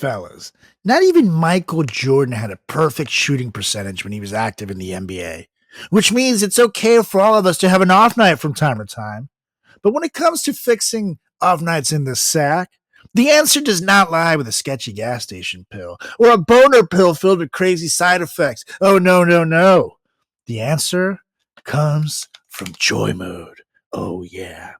fellas, not even Michael Jordan had a perfect shooting percentage when he was active in the NBA, which means it's okay for all of us to have an off night from time to time. But when it comes to fixing off nights in the sack, the answer does not lie with a sketchy gas station pill or a boner pill filled with crazy side effects. Oh, no, no, no. The answer comes from joy mode. Oh, yeah.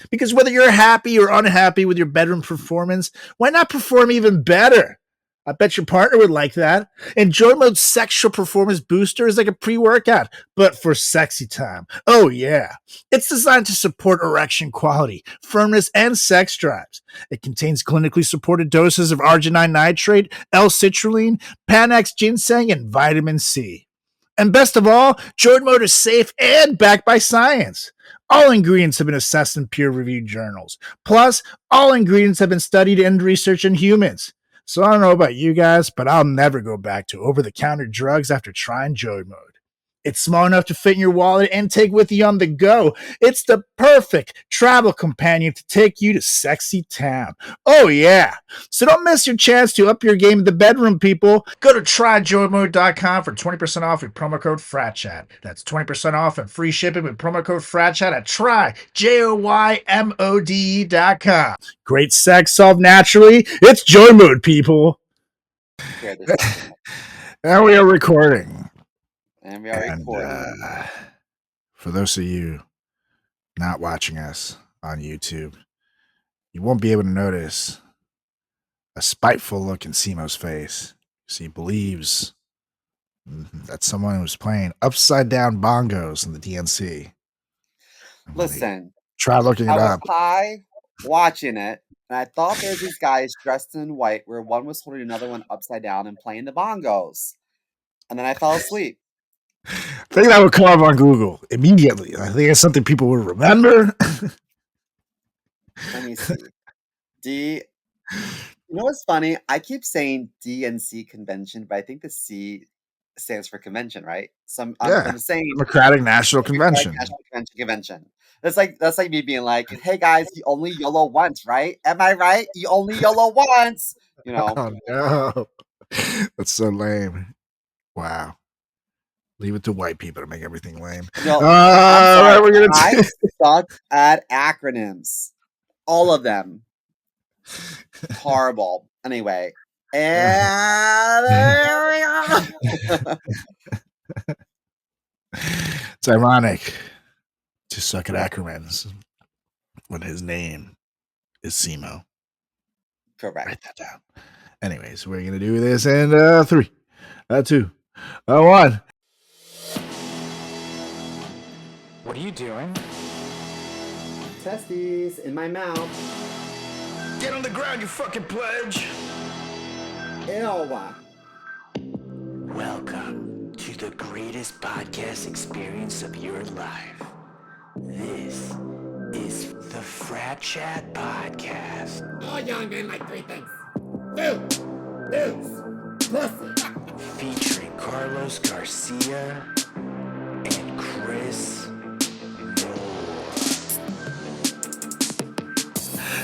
Because whether you're happy or unhappy with your bedroom performance, why not perform even better? I bet your partner would like that. And Joy Mode's sexual performance booster is like a pre-workout, but for sexy time. Oh, yeah. It's designed to support erection quality, firmness, and sex drives. It contains clinically supported doses of arginine nitrate, L-citrulline, Panax ginseng, and vitamin C. And best of all, Joy Mode is safe and backed by science. All ingredients have been assessed in peer-reviewed journals. Plus, all ingredients have been studied and researched in humans. So I don't know about you guys, but I'll never go back to over-the-counter drugs after trying Joy Mode. It's small enough to fit in your wallet and take with you on the go. It's the perfect travel companion to take you to sexy town. Oh, yeah. So don't miss your chance to up your game in the bedroom, people. Go to tryjoymode.com for 20% off with promo code FratChat. That's 20% off and free shipping with promo code FratChat at tryjoymode.com. Great sex solved naturally. It's Joy Mode, people. And we are recording. And we are recording. For those of you not watching us on YouTube, you won't be able to notice a spiteful look in Simo's face. So he believes that someone was playing upside down bongos in the DNC. Listen, try looking it up. I was high watching it, and I thought there was these guys dressed in white where one was holding another one upside down and playing the bongos. And then I fell asleep. I think that would come up on Google immediately. I think it's something people would remember. Let me see. You know what's funny? I keep saying DNC convention, but I think the C stands for convention, right? So I'm saying Democratic National Convention. Convention. That's like me being like, "Hey guys, you only YOLO once, right? Am I right? You only YOLO once." You know. Oh no, that's so lame. Wow. Leave it to white people to make everything lame. No, I suck at acronyms. All of them. Horrible. Anyway. And there we go. It's ironic to suck at acronyms when his name is Simo. Correct. Write that down. Anyways, we're going to do this in 3, 2, 1. What are you doing? Testes in my mouth. Get on the ground, you fucking pledge! Ew. Welcome to the greatest podcast experience of your life. This is the FratChat Podcast. All young men like 3 things. Food, booze, pussy. Featuring Carlos Garcia and Chris Moore.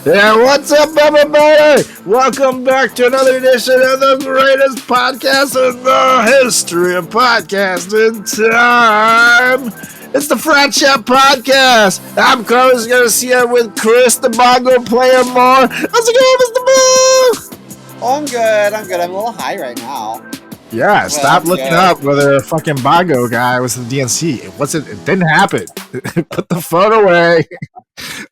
Yeah, what's up, everybody? Welcome back to another edition of the greatest podcast in the history of podcasting time. It's the FratChat Podcast. I'm Carlos Garcia with Chris, the bongo player Moore. How's it going, Mr. Boo? Oh, I'm good. I'm a little high right now. Yeah, stop looking up whether a fucking bongo guy was in the DNC. It didn't happen. Put the phone away.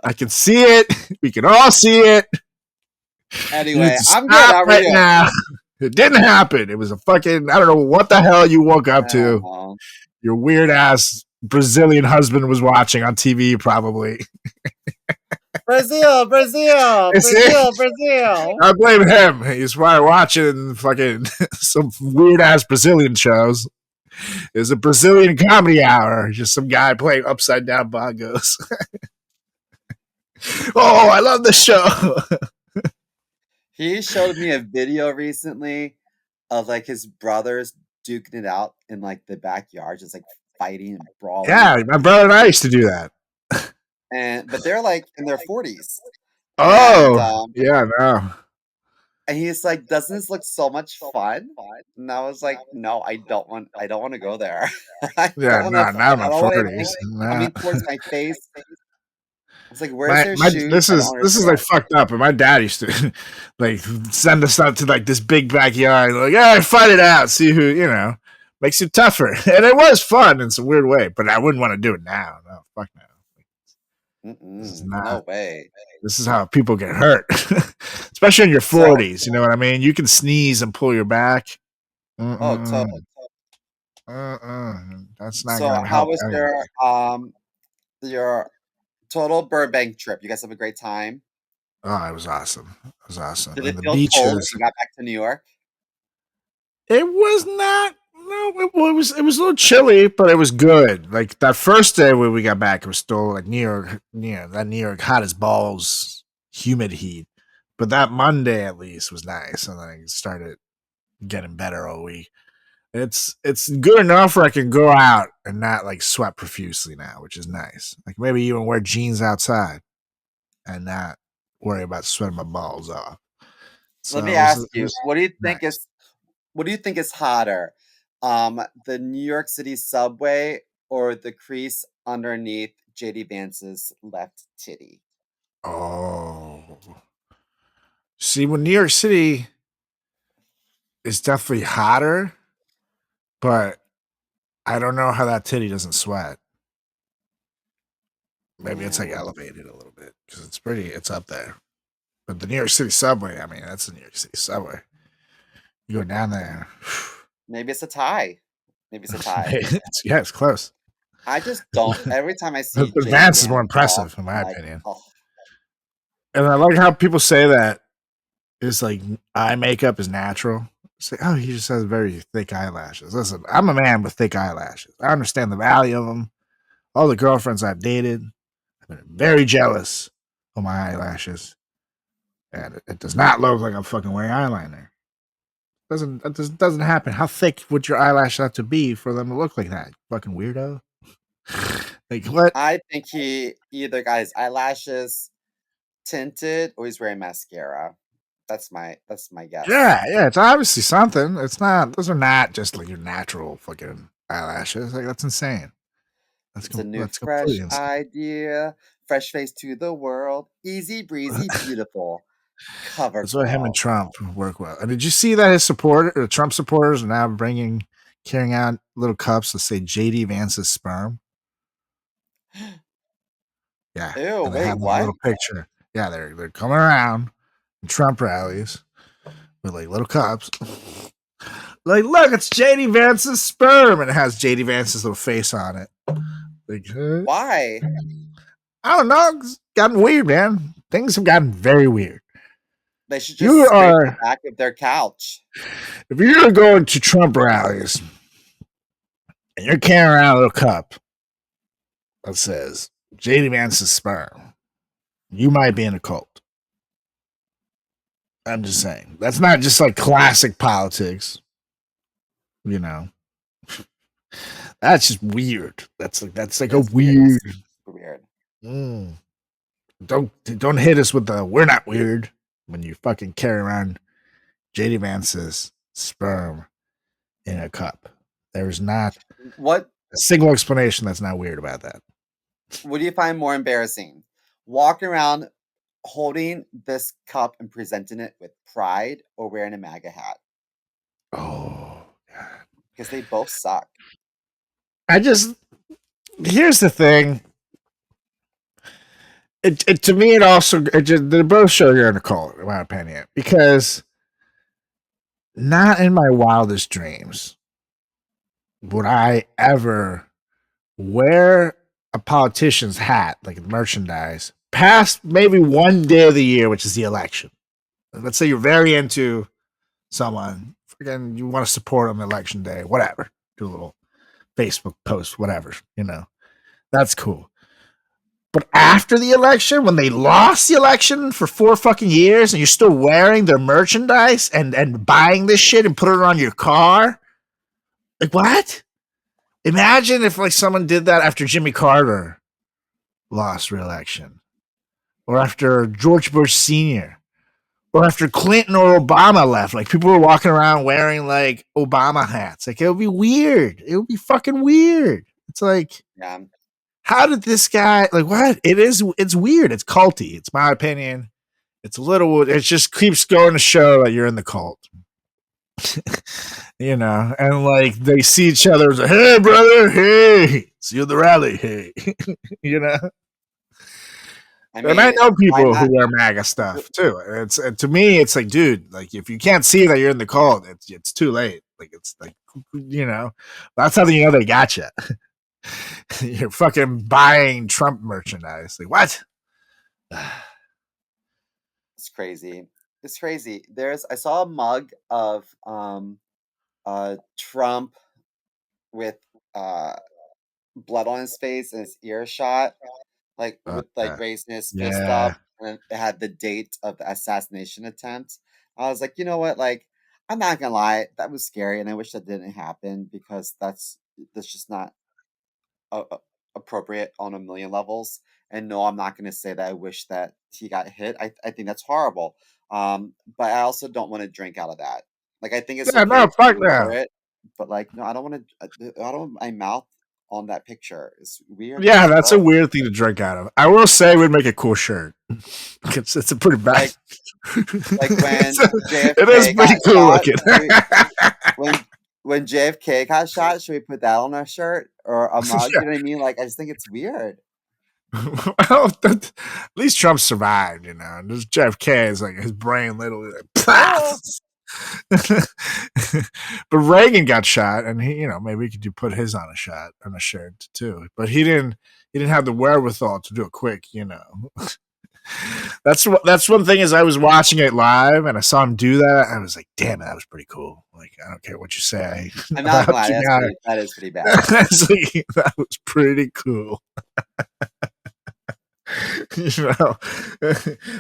I can see it. We can all see it. Anyway, I'm good right now. It didn't happen. It was a fucking, I don't know what the hell you woke up to. Your weird ass Brazilian husband was watching on TV, probably. Brazil. I blame him. He's probably watching fucking some weird ass Brazilian shows. It's a Brazilian comedy hour. Just some guy playing upside down bongos. Oh, I love the show. He showed me a video recently of like his brothers duking it out in like the backyard, just like fighting and brawling. Yeah, my brother and I used to do that. But they're like in their 40s. Oh, yeah, no. And he's like, "Doesn't this look so much fun?" And I was like, "No, I don't want to go there. I Yeah, don't want no, to not in my I don't want anything 40s. Nah. coming towards my face." I was like, "Where's My their my shoes? this I don't is like understand." fucked up. And my dad used to like send us out to like this big backyard, like, fight it out, see who, makes you tougher. And it was fun in some weird way, but I wouldn't want to do it now. No, fuck no. This is No not way. this is how people get hurt. Especially in your So, 40s, you know what I mean? You can sneeze and pull your back. oh, to, That's not so gonna how help was anyone. your total Burbank trip? You guys have a great time. Oh, it was awesome. It was awesome. Did And it the feel cold when beaches. you got back to New York? It was not. No, it was a little chilly, but it was good. Like that first day when we got back, it was still like New York, that New York hot as balls, humid heat. But that Monday at least was nice, and then it started getting better all week. It's good enough where I can go out and not like sweat profusely now, which is nice. Like maybe even wear jeans outside and not worry about sweating my balls off. Let So me it was, ask it you, was nice. what do you think is hotter? The New York City subway or the crease underneath JD Vance's left titty? Oh, see, when New York City is definitely hotter, but I don't know how that titty doesn't sweat. Maybe it's like Mm, elevated a little bit because it's up there. But the New York City subway, I mean, that's the New York City subway. You go down there. maybe it's a tie. Maybe it's a tie. It's close. I just don't. Every time I see The JD Vance is more Vance walk, impressive, in I'm my like, opinion. oh, And I like how people say that it's like eye makeup is natural. It's like, oh, he just has very thick eyelashes. Listen, I'm a man with thick eyelashes. I understand the value of them. All the girlfriends I've dated have been very jealous of my eyelashes. And it does not look like I'm fucking wearing eyeliner. Doesn't happen. How thick would your eyelashes have to be for them to look like that? Fucking weirdo. Like what? I think he either got his eyelashes tinted or he's wearing mascara. That's my guess. Yeah. It's obviously something. It's not. Those are not just like your natural fucking eyelashes. Like that's insane. It's a new That's completely fresh insane. idea. Fresh face to the world. Easy breezy, beautiful. Cover That's why him and girl. Trump work well. And did you see that his Trump supporters are now carrying out little cups that say JD Vance's sperm? Yeah, Ew, and they wait, have like a what? little picture. Yeah, they're coming around in Trump rallies with like little cups. Like, look, it's JD Vance's sperm, and it has JD Vance's little face on it. Like, Why? I don't know. It's gotten weird, man. Things have gotten very weird. They should You just scrape the are, back of their couch. if you're going to Trump rallies and you're carrying around a little cup that says JD Vance's sperm, you might be in a cult. I'm just saying. That's not just like classic politics, you know. That's just weird. That's like It a is weird. weird. It's super weird. Mm. Don't hit us with the we're not weird when you fucking carry around JD Vance's sperm in a cup. There's not What a single explanation that's not weird about that. what do you find more embarrassing? Walking around holding this cup and presenting it with pride or wearing a MAGA hat? Oh, God. Because they both suck. Here's the thing. It to me, they both show you're in a cult, in my opinion, because not in my wildest dreams would I ever wear a politician's hat, like merchandise, past maybe one day of the year, which is the election. Let's say you're very into someone, again, you want to support them election day, whatever. Do a little Facebook post, whatever, that's cool. But after the election, when they lost the election for 4 fucking years and you're still wearing their merchandise and buying this shit and put it on your car, like what? Imagine if like someone did that after Jimmy Carter lost re-election, or after George Bush Sr., or after Clinton or Obama left, like people were walking around wearing like Obama hats. Like it would be weird. It would be fucking weird. It's like, Yeah. how did this guy like what? It's weird. It's culty. It's my opinion. It's a little, it just keeps going to show that you're in the cult. You know, and like they see each other as like, hey brother, hey, see you at the rally, hey. You know. I And I mean, know why people not? who wear MAGA stuff too. And to me, it's like, dude, like if you can't see that you're in the cult, it's too late. Like it's like, you know, that's how you know they got you. You're fucking buying Trump merchandise. Like what? It's crazy. It's crazy. I saw a mug of Trump with uh blood on his face and his ear shot, like with like raising his fist Yeah. up, and it had the date of the assassination attempt. I was like, you know what? Like, I'm not gonna lie, that was scary, and I wish that didn't happen because that's just not appropriate on a million levels. And no, I'm not gonna say that I wish that he got hit. I think that's horrible. But I also don't want to drink out of that. Like, I think it's Yeah, okay no, to fuck remember that. it, but like, no, I don't want to. I don't want my mouth on that picture. It's weird Yeah, as that's a fuck. weird thing to drink out of. I will say we'd make a cool shirt. It's a pretty bad. Like when It is JFK pretty got cool shot. looking. When JFK got shot, should we put that on our shirt or a mug? You know what I mean? Like, I just think it's weird. Well, at least Trump survived, you know. And this JFK is like his brain literally like, Yeah. but Reagan got shot, and he, you know, maybe he could put his on a shirt too. But he didn't have the wherewithal to do it quick, you know. That's one thing is I was watching it live and I saw him do that. I was like, damn, that was pretty cool. Like, I don't care what you say I'm not about glad. you guy. That is pretty badass. Like, that was pretty cool. You know,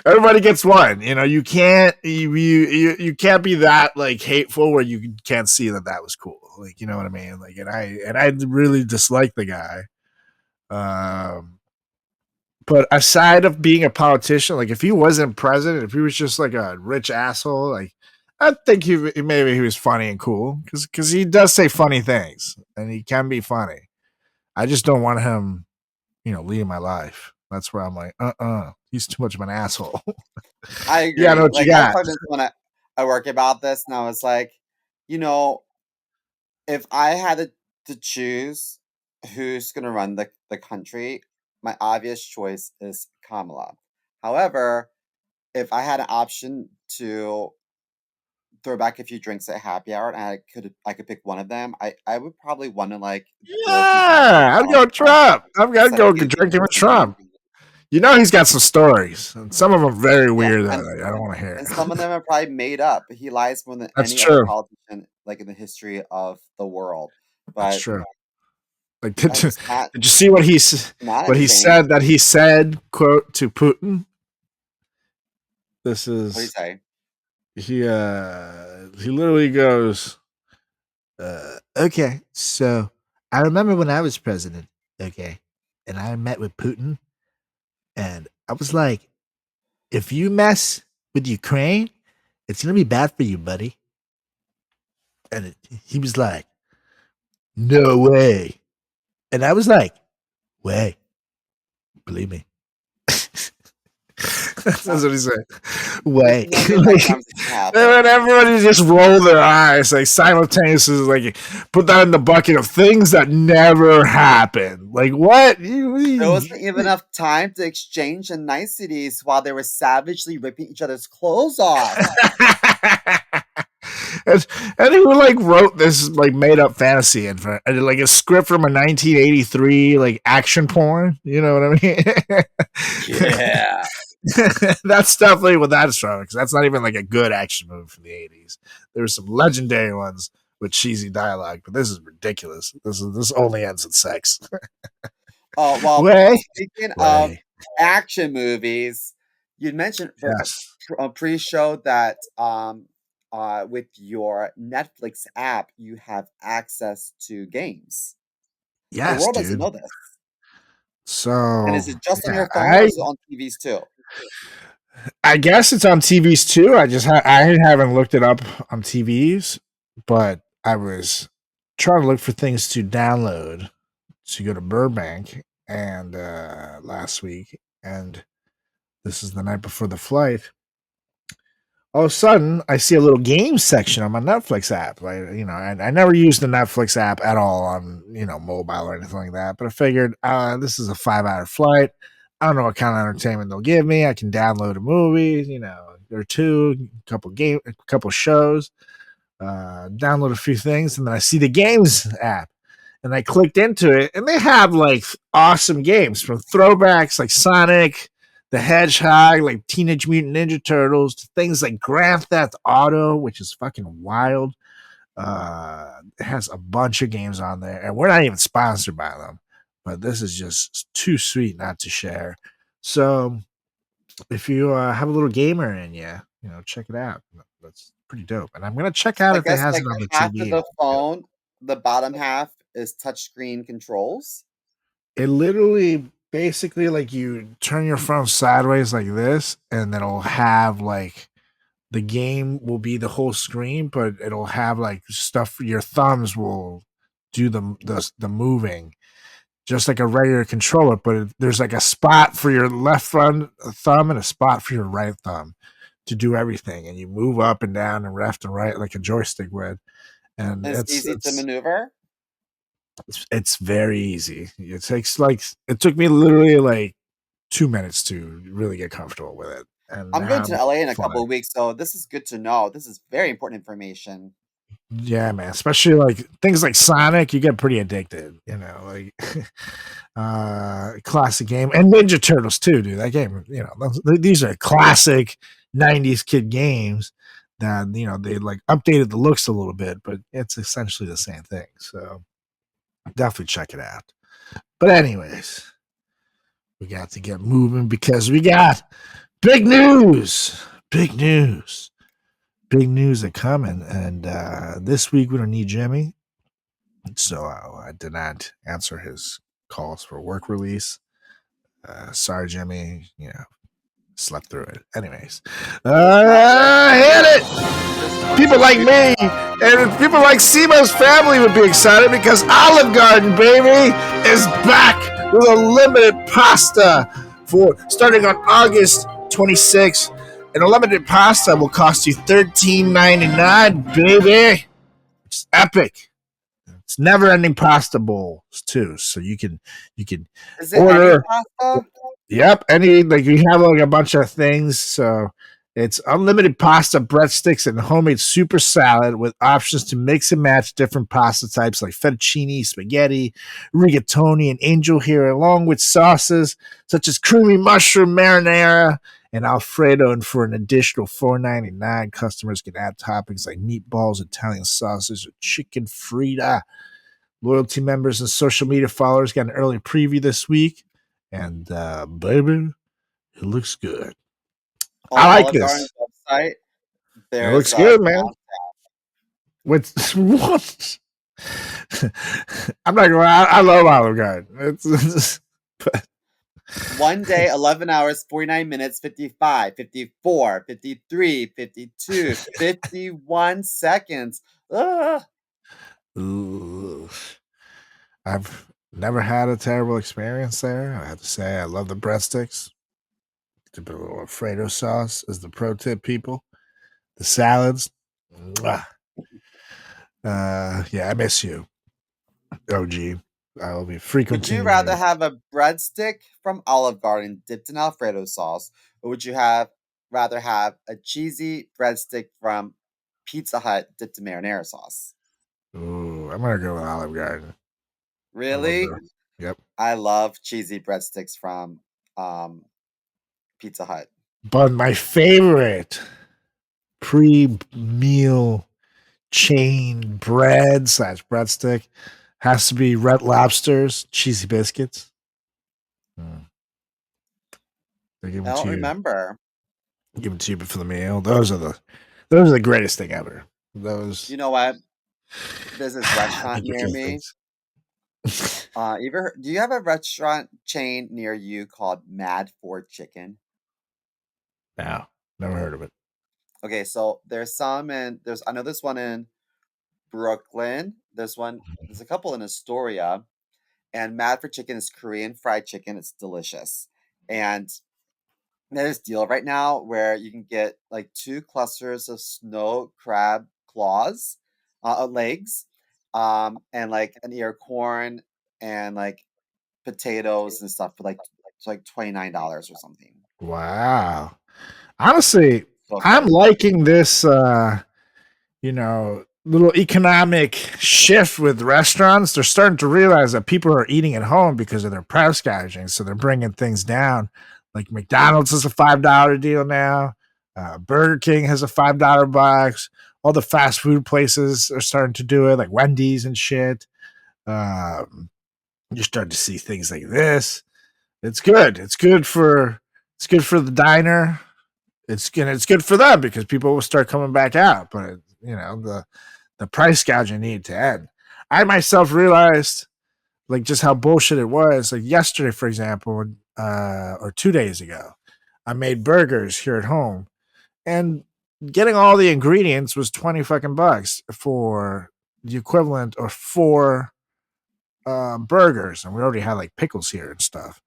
everybody gets one. You know, you can't you can't be that like hateful where you can't see that was cool. Like, you know what I mean? Like, and I really dislike the guy. But aside of being a politician, like if he wasn't president, if he was just like a rich asshole, like I think maybe he was funny and cool because he does say funny things and he can be funny. I just don't want him, you know, leading my life. That's where I'm like, he's too much of an asshole. I You gotta know agree. what you Like, I was got. talking to someone I work about this, and I was like, you know, if I had to choose who's going to run the country, my obvious choice is Kamala. However, if I had an option to throw back a few drinks at happy hour and I could pick one of them, I would probably want to like throw a few drinks at Yeah, I'd Donald go Trump Trump. I've got to instead of go giving drinking with Putin. Trump. You know, he's got some stories, and some of them are very Yeah, weird that I don't want to hear. and some of them are probably made up. He lies more than That's any other true. politician like in the history of the world. That's But true. Like, it's not did you see what he entertaining. said that he said, quote, to Putin? This What do you is say? he literally goes, okay, so I remember when I was president, okay, and I met with Putin, and I was like, if you mess with Ukraine, it's gonna be bad for you, buddy. And he was like, no way. And I was like, way, believe me. That's what he said. Way. There's no Like, times it can happen. and everybody just roll their eyes, like simultaneously, like put that in the bucket of things that never happened. Like what? There wasn't even enough time to exchange the niceties while they were savagely ripping each other's clothes off. and who like wrote this like made up fantasy and like a script from a 1983 like action porn? You know what I mean? Yeah. That's definitely what that's from because that's not even like a good action movie from the 80s. There were some legendary ones with cheesy dialogue, but this is ridiculous. This only ends in sex. Oh, well, Way. speaking of action movies, you mentioned Yes. pre-show that with your Netflix app you have access to games. The Yes, world doesn't dude. know this. So And is it just on yeah, your phone or is it on TVs too? I guess it's on TVs too. I haven't looked it up on TVs, but I was trying to look for things to download to go to Burbank and last week, and this is the night before the flight. All of a sudden, I see a little game section on my Netflix app. I never used the Netflix app at all on mobile or anything like that. But I figured this is a 5 hour flight. I don't know what kind of entertainment they'll give me. I can download a movie, or two, a couple shows, download a few things, and then I see the games app, and I clicked into it, and they have like awesome games from throwbacks like Sonic the Hedgehog, like Teenage Mutant Ninja Turtles, to things like Grand Theft Auto, which is fucking wild. It has a bunch of games on there, and we're not even sponsored by them, but this is just too sweet not to share. So if you have a little gamer in you, check it out. That's pretty dope. And I'm gonna check out I if it guess has like it on the half of TV. the phone, the bottom half is touchscreen controls. It literally basically like you turn your phone sideways like this, and then it'll have like the game will be the whole screen, but it'll have like stuff. Your thumbs will do the moving, just like a regular controller. But there's like a spot for your left thumb and a spot for your right thumb to do everything, and you move up and down and left and right like a joystick would. And And it's easy to maneuver. it's very easy. It took me literally like 2 minutes to really get comfortable with it. And I'm now going to I'm LA in a flying. couple of weeks, so this is good to know. This is very important information. Yeah, man. Especially like things like Sonic, you get pretty addicted, like classic game. And Ninja Turtles too, dude. That game, these are classic 90s kid games that, they like updated the looks a little bit, but it's essentially the same thing. So definitely check it out. But anyways, we got to get moving because we got big news. Big news. Big news are coming. And this week we don't need Jimmy. So I did not answer his calls for work release. Sorry, Jimmy. Slept through it. Anyways, hit it. People like me and people like Simo's family would be excited because Olive Garden, baby, is back with a limited pasta for starting on August 26th. And a limited pasta will cost you $13.99, baby. It's epic. It's never-ending pasta bowls too, so you can Is it order. any pasta? Yep, you have like a bunch of things. So it's unlimited pasta, breadsticks, and homemade super salad with options to mix and match different pasta types like fettuccine, spaghetti, rigatoni, and angel hair, along with sauces such as creamy mushroom marinara and Alfredo. And for an additional $4.99, customers can add toppings like meatballs, Italian sausage, or chicken frita. Loyalty members and social media followers got an early preview this week. And baby, it looks good. On I like Olive Garden's this. website, It there's looks good, man. count. What? I'm not gonna lie. I love Olive Garden. But 1 day, 11 hours, 49 minutes, 55, 54, 53, 52, 51 seconds. Ugh. ooh, I've never had a terrible experience there. I have to say, I love the breadsticks. To put a little Alfredo sauce as the pro tip, people. The salads. Mwah. Yeah, I miss you, OG. I will be Would frequenting you rather have a breadstick from Olive Garden dipped in Alfredo sauce, or would you rather have a cheesy breadstick from Pizza Hut dipped in marinara sauce? Ooh, I'm gonna go with Olive Garden. Really? Yep. I love cheesy breadsticks from Pizza Hut. But my favorite pre-meal chain bread/breadstick has to be Red Lobster's cheesy biscuits. They give I them don't to you. remember. Give them to you before the meal. Those are the greatest thing ever. Those. You know what? There's this restaurant near me. Things. Do you have a restaurant chain near you called Mad for Chicken? No, never heard of it. Okay, so there's I know this one in Brooklyn. There's a couple in Astoria, and Mad for Chicken is Korean fried chicken. It's delicious, and there's a deal right now where you can get like 2 clusters of snow crab claws, legs, and like an ear of corn and like potatoes and stuff for like $29 or something. Wow. Honestly, So I'm good. liking this little economic shift with restaurants. They're starting to realize that people are eating at home because of their price gouging. So they're bringing things down. Like McDonald's has a $5 deal now. Burger King has a $5 box. All the fast food places are starting to do it, like Wendy's and shit. You're starting to see things like this. It's good. It's good for the diner. It's good for them because people will start coming back out. But the price gouging need to end. I myself realized like just how bullshit it was. Like yesterday, for example, or 2 days ago, I made burgers here at home, and getting all the ingredients was 20 fucking bucks for the equivalent of 4 burgers, and we already had like pickles here and stuff.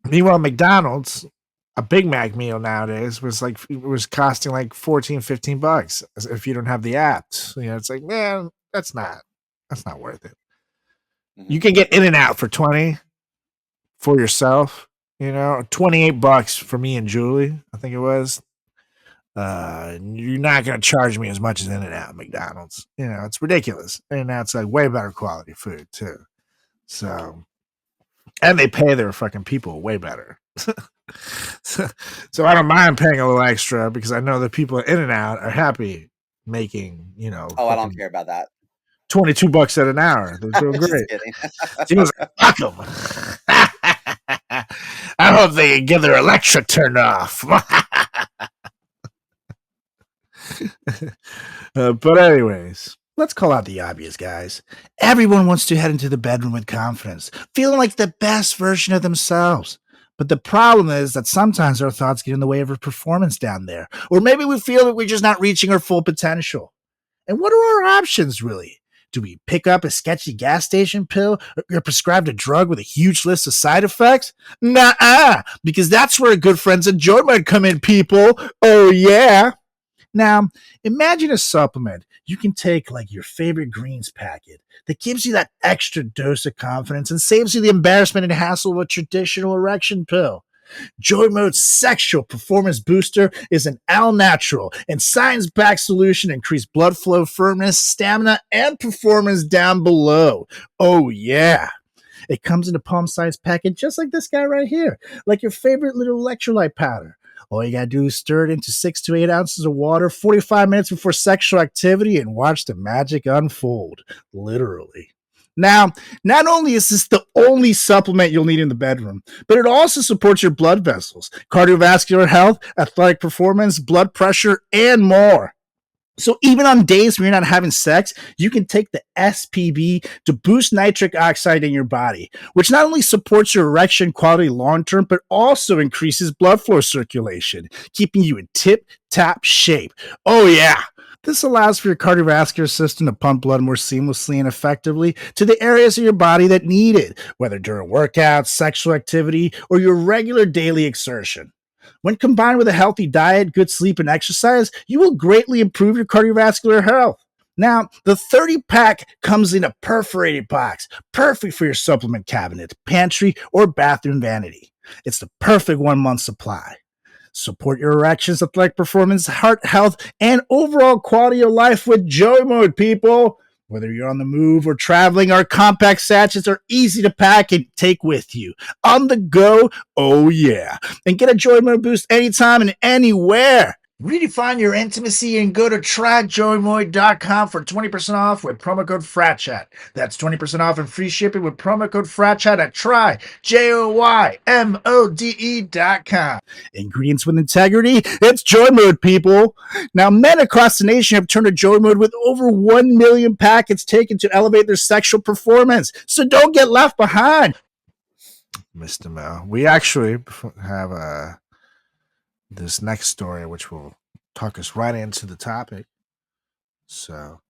Meanwhile, McDonald's, a Big Mac meal nowadays was costing like 14, 15 bucks if you don't have the apps. It's like, man, that's not worth it. You can get In-N-Out for 20 for yourself, 28 bucks for me and Julie, I think it was. You're not going to charge me as much as In-N-Out McDonald's. It's ridiculous. In-N-Out's like way better quality food too. So, and they pay their fucking people way better. So I don't mind paying a little extra because I know the people at In-N-Out are happy making, Oh, I don't care about that. 22 bucks at an hour. They're doing great. She was like, fuck them. I hope they can get their electric turned off. But anyways, let's call out the obvious, guys. Everyone wants to head into the bedroom with confidence, feeling like the best version of themselves. But the problem is that sometimes our thoughts get in the way of our performance down there. Or maybe we feel that we're just not reaching our full potential. And what are our options, really? Do we pick up a sketchy gas station pill or prescribed a drug with a huge list of side effects? Nuh-uh, because that's where good friends of Joy might come in, people. Oh, yeah. Now, imagine a supplement you can take like your favorite greens packet that gives you that extra dose of confidence and saves you the embarrassment and hassle of a traditional erection pill. Joy Mode's sexual performance booster is an all-natural and science-backed solution to increase blood flow, firmness, stamina, and performance down below. Oh, yeah. It comes in a palm-sized packet just like this guy right here, like your favorite little electrolyte powder. All you gotta do is stir it into 6 to 8 ounces of water 45 minutes before sexual activity and watch the magic unfold. Literally. Now, not only is this the only supplement you'll need in the bedroom, but it also supports your blood vessels, cardiovascular health, athletic performance, blood pressure, and more. So even on days when you're not having sex, you can take the SPB to boost nitric oxide in your body, which not only supports your erection quality long term, but also increases blood flow circulation, keeping you in tip-top shape. Oh yeah. This allows for your cardiovascular system to pump blood more seamlessly and effectively to the areas of your body that need it, whether during workouts, sexual activity, or your regular daily exertion. When combined with a healthy diet, good sleep, and exercise, you will greatly improve your cardiovascular health. Now, the 30-pack comes in a perforated box, perfect for your supplement cabinet, pantry, or bathroom vanity. It's the perfect 1-month supply. Support your erections, athletic performance, heart health, and overall quality of life with Joy Mode, people. Whether you're on the move or traveling, our compact sachets are easy to pack and take with you. On the go, oh yeah. And get a Joy Mode boost anytime and anywhere. Redefine your intimacy and go to tryjoymoid.com for 20% off with promo code FratChat. That's 20% off and free shipping with promo code FratChat at tryjoymode.com. Ingredients with integrity, it's Joy Mode, people. Now, men across the nation have turned to Joy Mode with over 1 million packets taken to elevate their sexual performance. So don't get left behind. Mr. Mel, we actually have this next story, which will talk us right into the topic. So,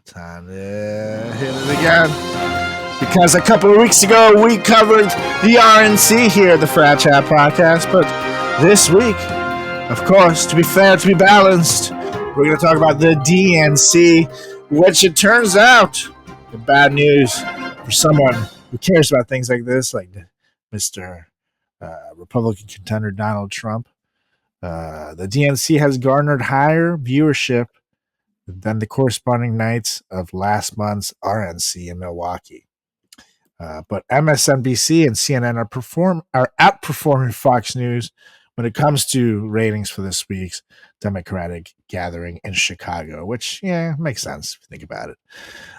time to hit it again. Because a couple of weeks ago, we covered the RNC here at the FratChat podcast. But this week, of course, to be fair, to be balanced, we're going to talk about the DNC, which it turns out, the bad news for someone who cares about things like this, like Mr. Republican contender Donald Trump. The DNC has garnered higher viewership than the corresponding nights of last month's RNC in Milwaukee. But MSNBC and CNN are outperforming Fox News when it comes to ratings for this week's Democratic gathering in Chicago, which, makes sense if you think about it.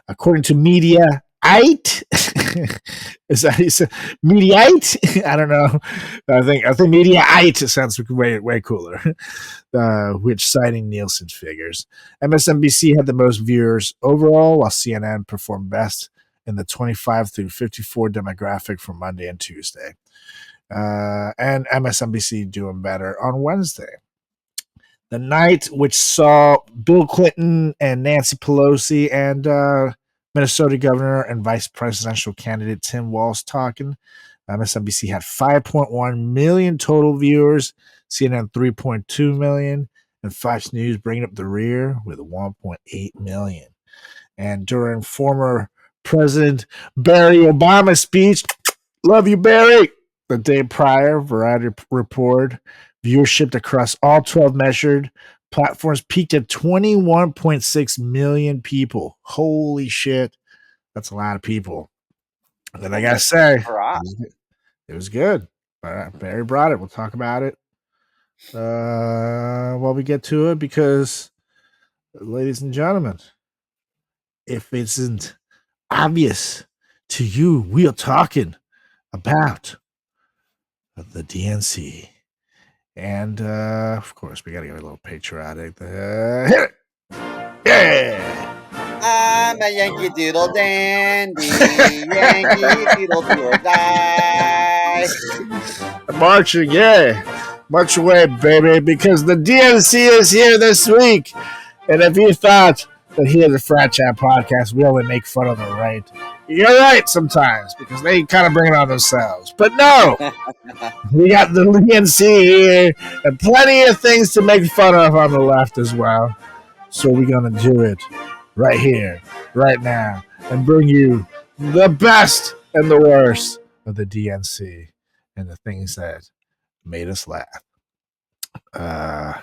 According to Mediaite, is that Mediaite? I don't know. I think Mediaite sounds way cooler. Which citing Nielsen's figures, MSNBC had the most viewers overall, while CNN performed best in the 25 through 54 demographic for Monday and Tuesday. And MSNBC doing better on Wednesday. The night which saw Bill Clinton and Nancy Pelosi and Minnesota Governor and Vice Presidential candidate Tim Walz talking. MSNBC had 5.1 million total viewers, CNN 3.2 million, and Fox News bringing up the rear with 1.8 million. And during former President Barry Obama's speech, love you, Barry, the day prior, Variety reported viewership across all 12 measured platforms peaked at 21.6 million people. Holy shit. That's a lot of people. And then I got to say, it was good. Barry brought it. We'll talk about it while we get to it because, ladies and gentlemen, if it isn't obvious to you, we are talking about the DNC. And, of course, we got to get a little patriotic. Hit it! Yeah! I'm a Yankee Doodle Dandy, Yankee Doodle do or die. Marching, march away, baby, because the DNC is here this week. And if you thought that here at the FratChat podcast, we only make fun of the right, you're right sometimes, because they kind of bring it on themselves. But no, we got the DNC here, and plenty of things to make fun of on the left as well. So we're going to do it right here, right now, and bring you the best and the worst of the DNC and the things that made us laugh. I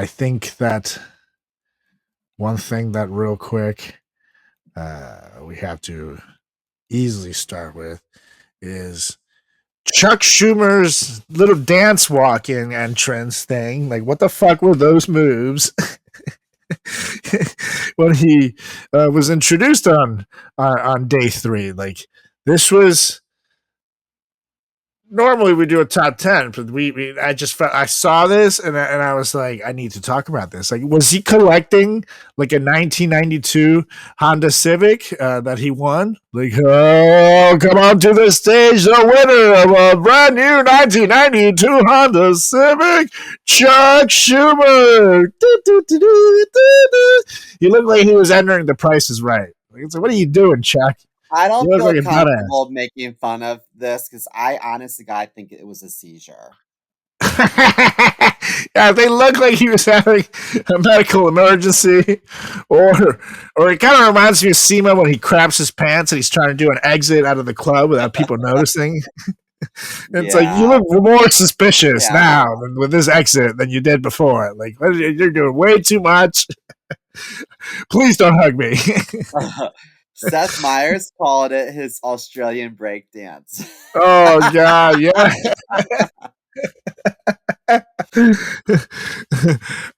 think that one thing that real quick we have to easily start with is Chuck Schumer's little dance walking entrance thing. Like, what the fuck were those moves? When he was introduced on day 3, like, this was normally we do a top 10, but I just felt I saw this and I was like, I need to talk about this. Like, was he collecting like a 1992 Honda Civic that he won? Like, oh, come on to the stage, the winner of a brand new 1992 Honda Civic, Chuck Schumer. He looked like he was entering The Price is Right. Like, it's like, what are you doing, Chuck? I don't feel comfortable making fun of this because I honestly, God, think it was a seizure. Yeah, they look like he was having a medical emergency, or it kind of reminds me of Seema when he craps his pants and he's trying to do an exit out of the club without people noticing. It's like, you look more suspicious now with this exit than you did before. Like, you're doing way too much. Please don't hug me. Seth Meyers called it his Australian breakdance. Oh, God, yeah.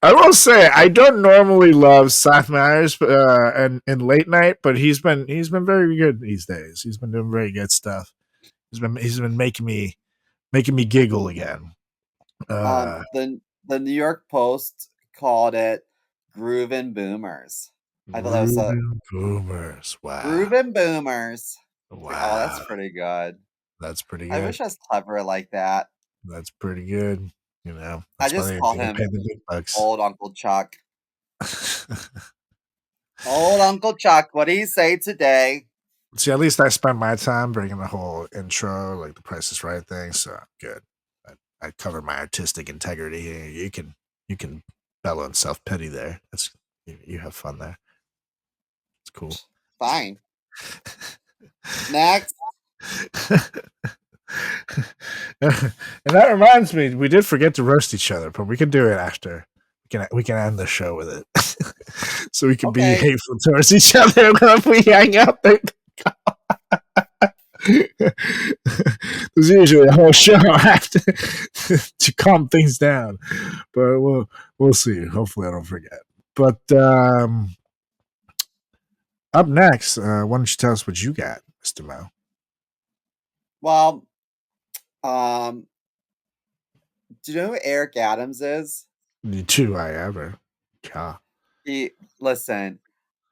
I will say I don't normally love Seth Meyers and late night, but he's been very good these days. He's been doing very good stuff. He's been making me giggle again. The New York Post called it Groovin' Boomers. I thought that was Boomers. Wow. Groovin' Boomers. Wow. Like, oh, that's pretty good. That's pretty good. I wish I was clever like that. That's pretty good. You know, I that's why just they call get him paid the big bucks. Old Uncle Chuck. Old Uncle Chuck, what do you say today? See, at least I spent my time bringing the whole intro, like the Price is Right thing. So good. I covered my artistic integrity. You can bellow and self pity there. That's you have fun there. It's cool. Fine. Next. And that reminds me, we did forget to roast each other, but we can do it after. We can end the show with it, so we can be Okay. hateful towards each other when we hang up. There's usually a whole show after to calm things down, but we'll see. Hopefully, I don't forget. But up next, why don't you tell us what you got, Mr. Mo? Well, do you know who Eric Adams is? The two I ever. Yeah. Listen,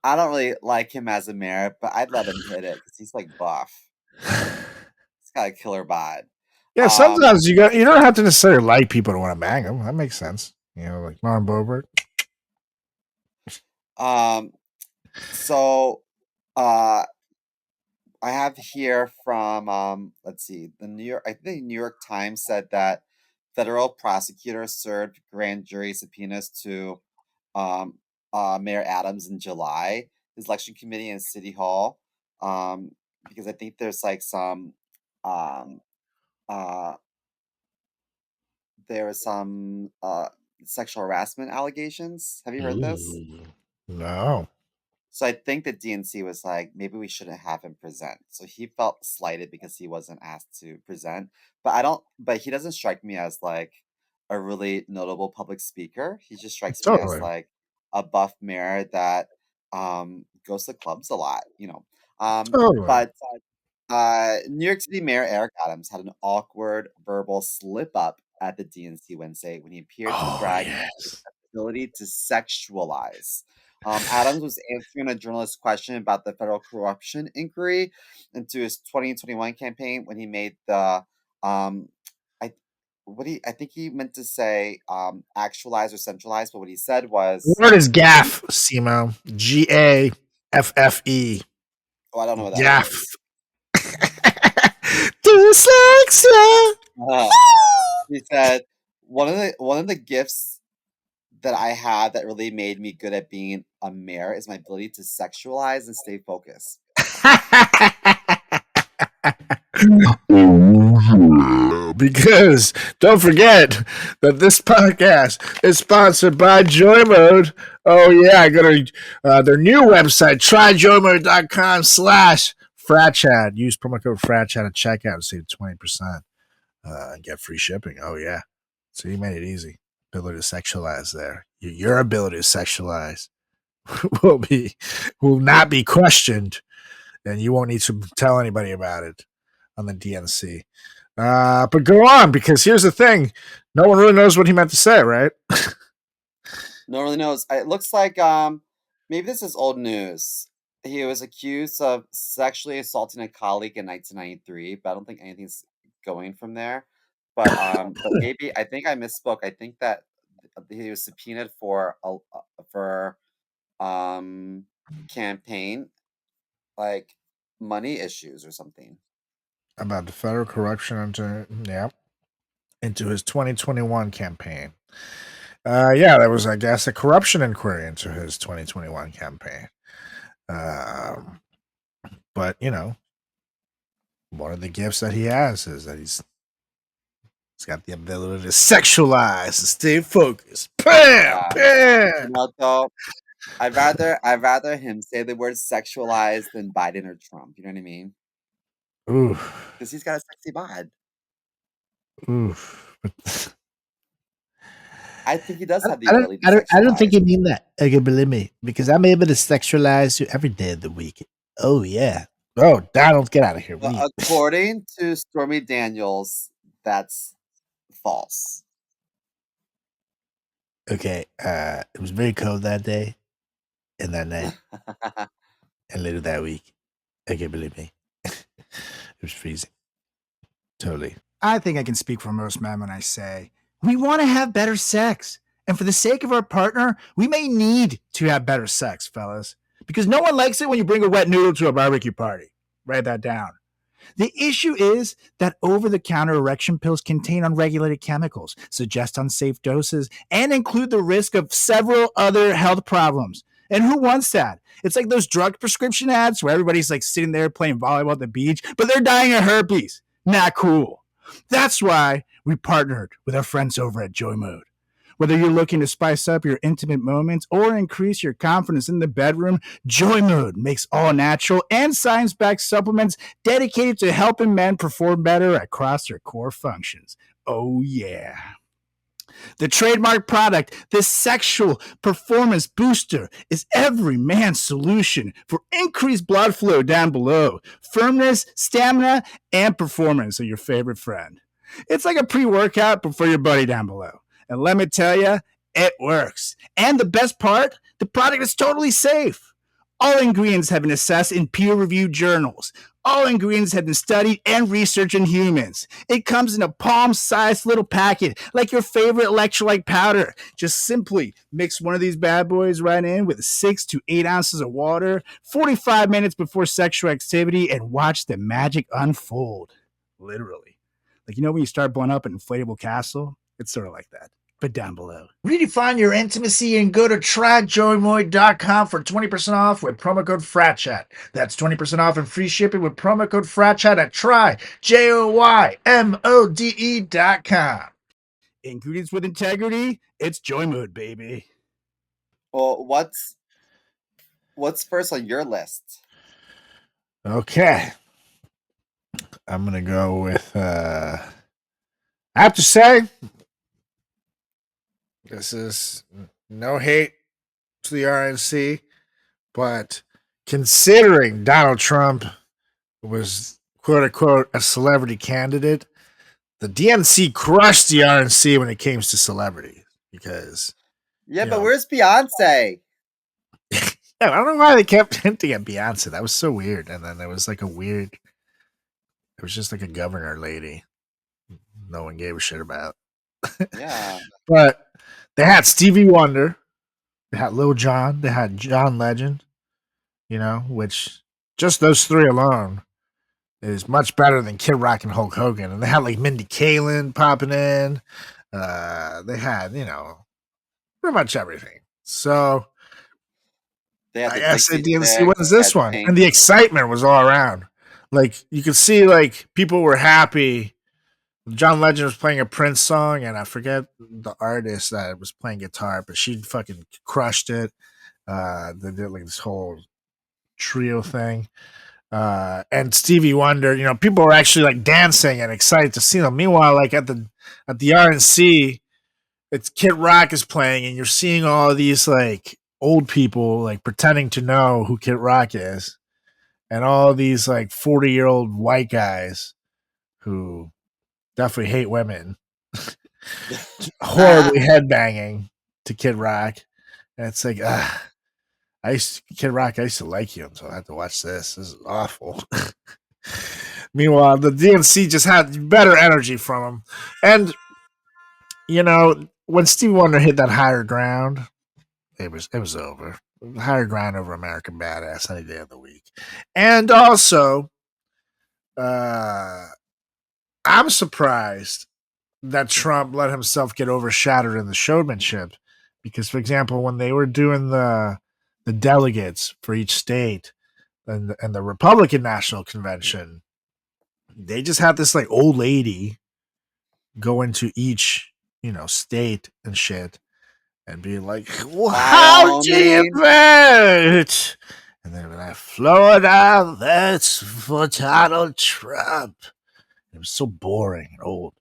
I don't really like him as a mayor, but I'd let him hit it because he's like buff. He's got a killer bod. Yeah, sometimes you don't have to necessarily like people to want to bang them. That makes sense. You know, like Lauren Boebert. So I have here from let's see, the New York Times said that federal prosecutors served grand jury subpoenas to Mayor Adams in July, his election committee and city hall, because I think there's like some um there was some sexual harassment allegations. Have you heard this? Ooh, no. So I think the DNC was like, maybe we shouldn't have him present. So he felt slighted because he wasn't asked to present. But he doesn't strike me as like a really notable public speaker. He just strikes me as Totally. like a buff mayor that goes to clubs a lot, Totally. But New York City Mayor Eric Adams had an awkward verbal slip up at the DNC Wednesday when he appeared to brag about his ability to sexualize. Adams was answering a journalist's question about the federal corruption inquiry into his 2021 campaign when he made the I think he meant to say actualize or centralize, but what he said was The word is gaff, Simo. GAFFE. I don't know what that Gaff. is. Dyslexia. He said one of the gifts that I have that really made me good at being a mayor is my ability to sexualize and stay focused. Because don't forget that this podcast is sponsored by Joy Mode. Oh yeah, go to their new website, tryjoymode.com/FratChat. Use promo code FratChat at checkout and save 20% and get free shipping. Oh yeah, so you made it easy. Ability to sexualize there. Your ability to sexualize will not be questioned, and you won't need to tell anybody about it on the DNC. But go on, because here's the thing. No one really knows what he meant to say, right? No one really knows. It looks like maybe this is old news. He was accused of sexually assaulting a colleague in 1993, but I don't think anything's going from there. But maybe I think I misspoke. I think that he was subpoenaed for campaign like money issues or something. About the federal corruption into his 2021 campaign. Yeah, there was, I guess, a corruption inquiry into his 2021 campaign. But you know, one of the gifts that he has is that he's got the ability to sexualize and stay focused. Bam, bam. Though, I'd rather him say the word sexualized than Biden or Trump. You know what I mean? Oof. Because he's got a sexy bod. Oof. I think he does have the ability to sexualize. I don't think you mean that. Okay, believe me, because I'm able to sexualize you every day of the week. Oh yeah. Oh, Donald, get out of here. Well, according to Stormy Daniels, that's false. Okay, it was very cold that day, and that night, and later that week. Okay, believe me, it was freezing. Totally. I think I can speak for most men when I say we want to have better sex. And for the sake of our partner, we may need to have better sex, fellas. Because no one likes it when you bring a wet noodle to a barbecue party. Write that down. The issue is that over-the-counter erection pills contain unregulated chemicals, suggest unsafe doses, and include the risk of several other health problems. And who wants that? It's like those drug prescription ads where everybody's like sitting there playing volleyball at the beach, but they're dying of herpes. Not cool. That's why we partnered with our friends over at Joy Mode. Whether you're looking to spice up your intimate moments or increase your confidence in the bedroom, Joy Mode makes all natural and science-backed supplements dedicated to helping men perform better across their core functions. Oh, yeah. The trademark product, the sexual performance booster, is every man's solution for increased blood flow down below, firmness, stamina, and performance of your favorite friend. It's like a pre-workout, but for your buddy down below. And let me tell you, it works. And the best part, the product is totally safe. All ingredients have been assessed in peer-reviewed journals. All ingredients have been studied and researched in humans. It comes in a palm-sized little packet, like your favorite electrolyte powder. Just simply mix one of these bad boys right in with 6 to 8 ounces of water, 45 minutes before sexual activity, and watch the magic unfold. Literally. Like, you know when you start blowing up an inflatable castle? It's sort of like that, but down below. Redefine your intimacy and go to tryjoymoy.com for 20% off with promo code FratChat. That's 20% off and free shipping with promo code FratChat at tryjoymode.com. Ingredients with integrity, it's Joy Mode, baby. Well, what's first on your list? Okay. I'm going to go with, I have to say, this is no hate to the RNC, but considering Donald Trump was quote unquote a celebrity candidate, the DNC crushed the RNC when it came to celebrity because But where's Beyonce? I don't know why they kept hinting at Beyonce. That was so weird. And then there was like it was just like a governor lady no one gave a shit about. Yeah. But they had Stevie Wonder, they had Lil Jon, they had John Legend, which just those three alone is much better than Kid Rock and Hulk Hogan. And they had like Mindy Kaling popping in. They had, pretty much everything. So I guess the DNC wins this one. And the excitement was all around. Like you could see like people were happy. John Legend was playing a Prince song, and I forget the artist that was playing guitar, but she fucking crushed it. They did like this whole trio thing. And Stevie Wonder, people were actually like dancing and excited to see them. Meanwhile, like at the RNC, it's Kid Rock is playing, and you're seeing all of these like old people like pretending to know who Kid Rock is, and all these like 40-year-old white guys who definitely hate women, horribly headbanging to Kid Rock, and it's like, Kid Rock, I used to like you, so I had to watch this. This is awful. Meanwhile, the DNC just had better energy from him, and when Stevie Wonder hit that higher ground, it was over. Higher ground over American Badass any day of the week, and also, I'm surprised that Trump let himself get overshadowed in the showmanship, because, for example, when they were doing the delegates for each state and the Republican National Convention, they just had this like old lady go into each state and shit and be like, well, how do you vote? And then when I Florida votes for Donald Trump. It was so boring and old.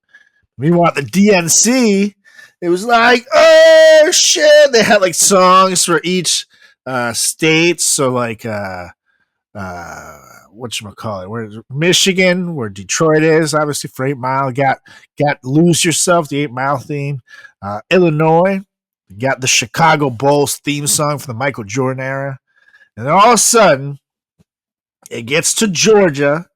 Meanwhile, the DNC, it was like, oh shit! They had like songs for each state. So like, whatchamacallit, where Michigan, where Detroit is, obviously for 8 Mile, got Lose Yourself, the 8 Mile theme. Illinois got the Chicago Bulls theme song from the Michael Jordan era. And then all of a sudden, it gets to Georgia,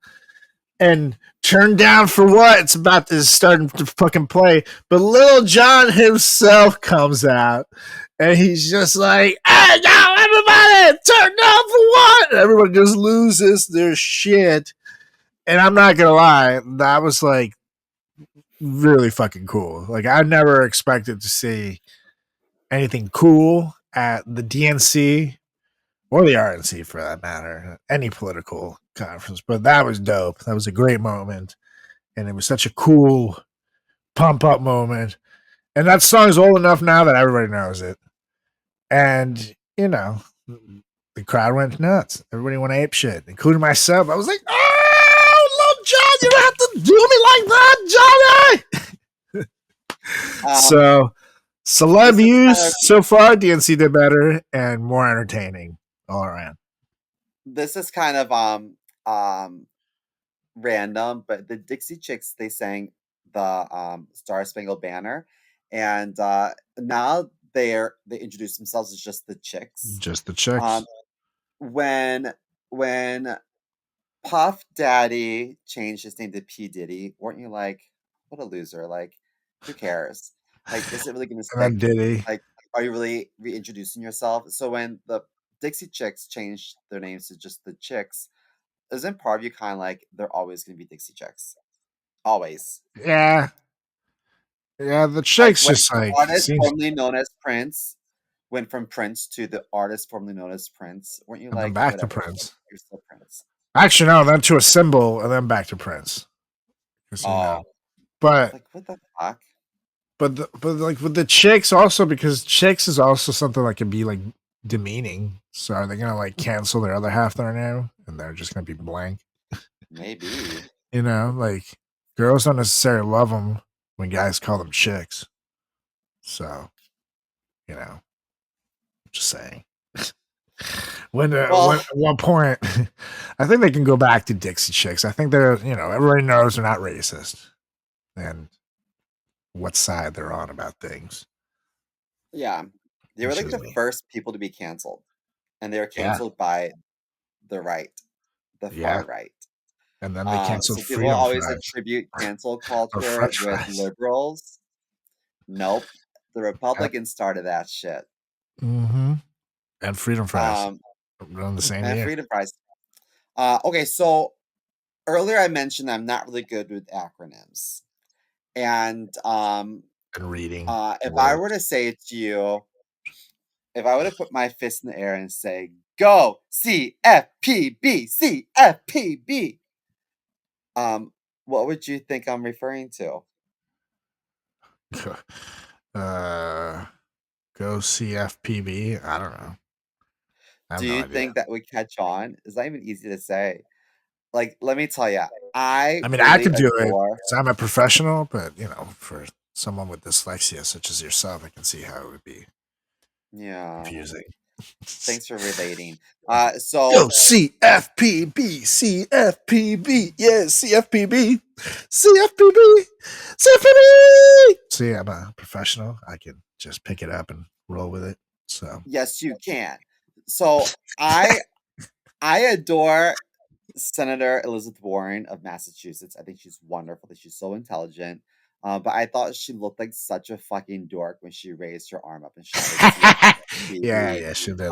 and Turn down for what? It's about to start to fucking play. But Lil Jon himself comes out and he's just like, hey, yo, everybody, turn down for what? And everyone just loses their shit. And I'm not going to lie, that was like really fucking cool. Like, I never expected to see anything cool at the DNC or the RNC for that matter, any political conference. But that was dope. That was a great moment. And it was such a cool pump up moment. And that song is old enough now that everybody knows it. And, you know, the crowd went nuts. Everybody went ape shit, including myself. I was like, oh, Lil Jon, you don't have to do me like that, Johnny. So, celeb views so far, DNC did better and more entertaining all around. This is kind of random, but the Dixie Chicks, they sang the Star Spangled Banner, and now they introduce themselves as just the Chicks. Just the Chicks. When Puff Daddy changed his name to P Diddy, weren't you like, what a loser? Like, who cares? Like, is it really going to stick? Diddy. Like, are you really reintroducing yourself? So when the Dixie Chicks changed their names to just the Chicks, isn't part of you kind of like, they're always going to be Dixie Chicks? Always. Yeah. Yeah, the Chicks like, just like... artist formerly known as Prince went from Prince to the artist formerly known as Prince. Weren't you and like... then back whatever, to Prince. You're still Prince. Actually, no, then to a symbol and then back to Prince. But... Like, what the fuck? But like with the Chicks also, because Chicks is also something that can be like demeaning. So are they gonna like cancel their other half of their name and they're just gonna be blank? Maybe. You know, like girls don't necessarily love them when guys call them chicks. So, you know, just saying. At one point, I think they can go back to Dixie Chicks. I think they're, you know, everybody knows they're not racist and what side they're on about things. Yeah. They were like the first people to be canceled. And they were canceled by the right, the far right. And then they canceled so people always attribute cancel culture with liberals. Nope. The Republicans started that shit. Mm-hmm. And Freedom Fries. Run the same year. Freedom Fries. Okay, so earlier I mentioned I'm not really good with acronyms. And reading. If I were to say to you, if I were to put my fist in the air and say, go CFPB, CFPB, what would you think I'm referring to? Go CFPB? I don't know. Do you think that would catch on? It's not even easy to say. Like, let me tell you, I mean, I could do it because I'm a professional, but you know, for someone with dyslexia such as yourself, I can see how it would be confusing. Thanks for relating. So Yo, CFPB, CFPB, yeah, CFPB, CFPB, CFPB. See, I'm a professional. I can just pick it up and roll with it. So yes, you can. So I adore Senator Elizabeth Warren of Massachusetts. I think she's wonderful. She's so intelligent. But I thought she looked like such a fucking dork when she raised her arm up and shouted. Yeah, she did.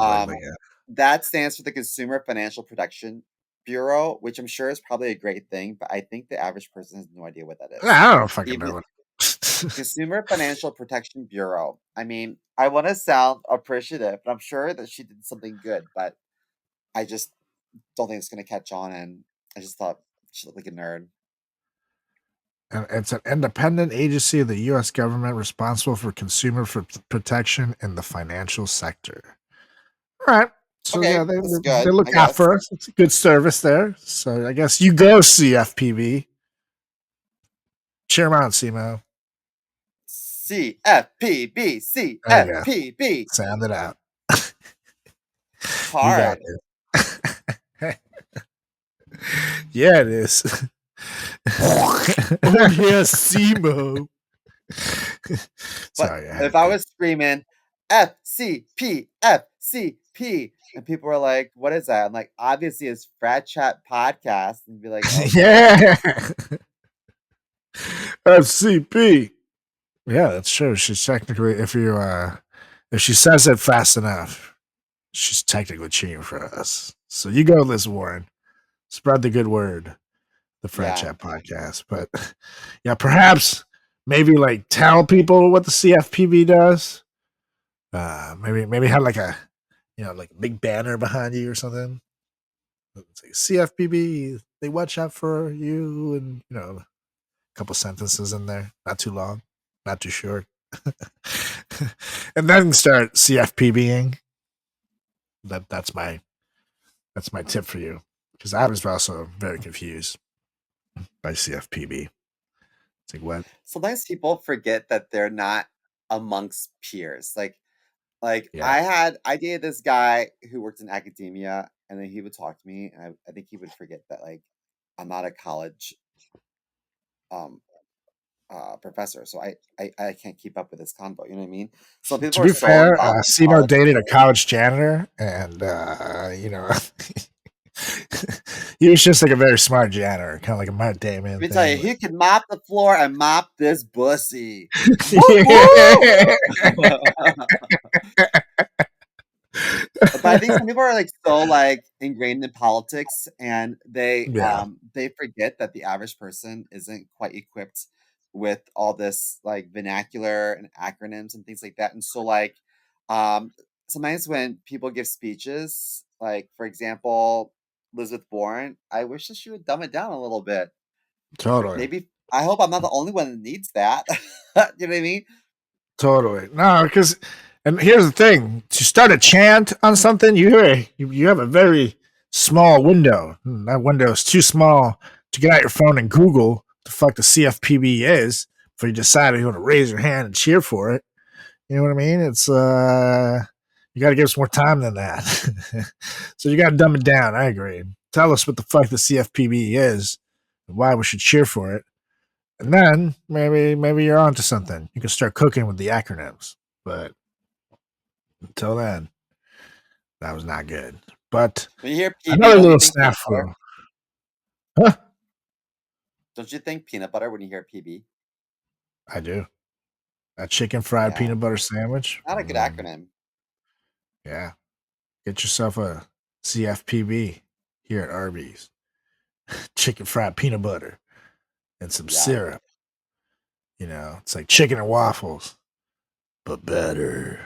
That stands for the Consumer Financial Protection Bureau, which I'm sure is probably a great thing, but I think the average person has no idea what that is. I don't fucking know what. Consumer Financial Protection Bureau. I mean, I want to sound appreciative, but I'm sure that she did something good, but I just don't think it's going to catch on, and I just thought she looked like a nerd. And it's an independent agency of the U.S. government responsible for consumer protection in the financial sector. All right. So, okay, yeah, they look out for us. It's a good service there. So, I guess you go, CFPB. Cheer them out, CMO. CFPB, CFPB. Sound it out. Hard. Yeah, it is. Oh, yeah, CMO. Sorry, if I was screaming, FCP, FCP. And people were like, what is that? I'm like, obviously it's FratChat podcast. And be like, okay. Yeah. FCP. Yeah, that's true. She's technically, if she says it fast enough, she's technically cheating for us. So you go, Liz Warren. Spread the good word, the Yeah. FratChat podcast. But yeah, perhaps maybe like tell people what the CFPB does. Maybe have like a like a big banner behind you or something. It's like CFPB, they watch out for you, and a couple sentences in there, not too long, not too short. And then start CFPBing. That's my tip for you, because I was also very confused by CFPB. It's like, what? Sometimes people forget that they're not amongst peers. Like Yeah. I dated this guy who worked in academia, and then he would talk to me, and I think he would forget that like I'm not a college professor, so I can't keep up with this convo. You know what I mean? So To people are be so fair, involved in Sino dated a politics. college janitor, and he was just like a very smart janitor, kind of like a Matt Damon Let me tell you, thing. he could mop the floor and mop this bussy. Yeah. But I think some people are like so like ingrained in politics, and Yeah, they forget that the average person isn't quite equipped with all this like vernacular and acronyms and things like that. And so like um sometimes when people give speeches, like for example, Elizabeth Warren, I wish that she would dumb it down a little bit. totally. Maybe I hope I'm not the only one that needs that. You know what I mean? Totally. No, because, and here's the thing: to start a chant on something, you have a very small window. That window is too small to get out your phone and Google the fuck the CFPB is before you decide you want to raise your hand and cheer for it. You know what I mean? It's you got to give us more time than that. So you got to dumb it down. I agree. Tell us what the fuck the CFPB is and why we should cheer for it. And then maybe you're onto something. You can start cooking with the acronyms. But until then, that was not good. But When you hear PB, another don't you little think peanut butter? snafu. Huh? Don't you think peanut butter when you hear PB? I do. A chicken fried Yeah, peanut butter sandwich. not a good acronym. Yeah. Get yourself a CFPB here at Arby's. Chicken fried peanut butter and some Yeah. syrup. It's like chicken and waffles, but better.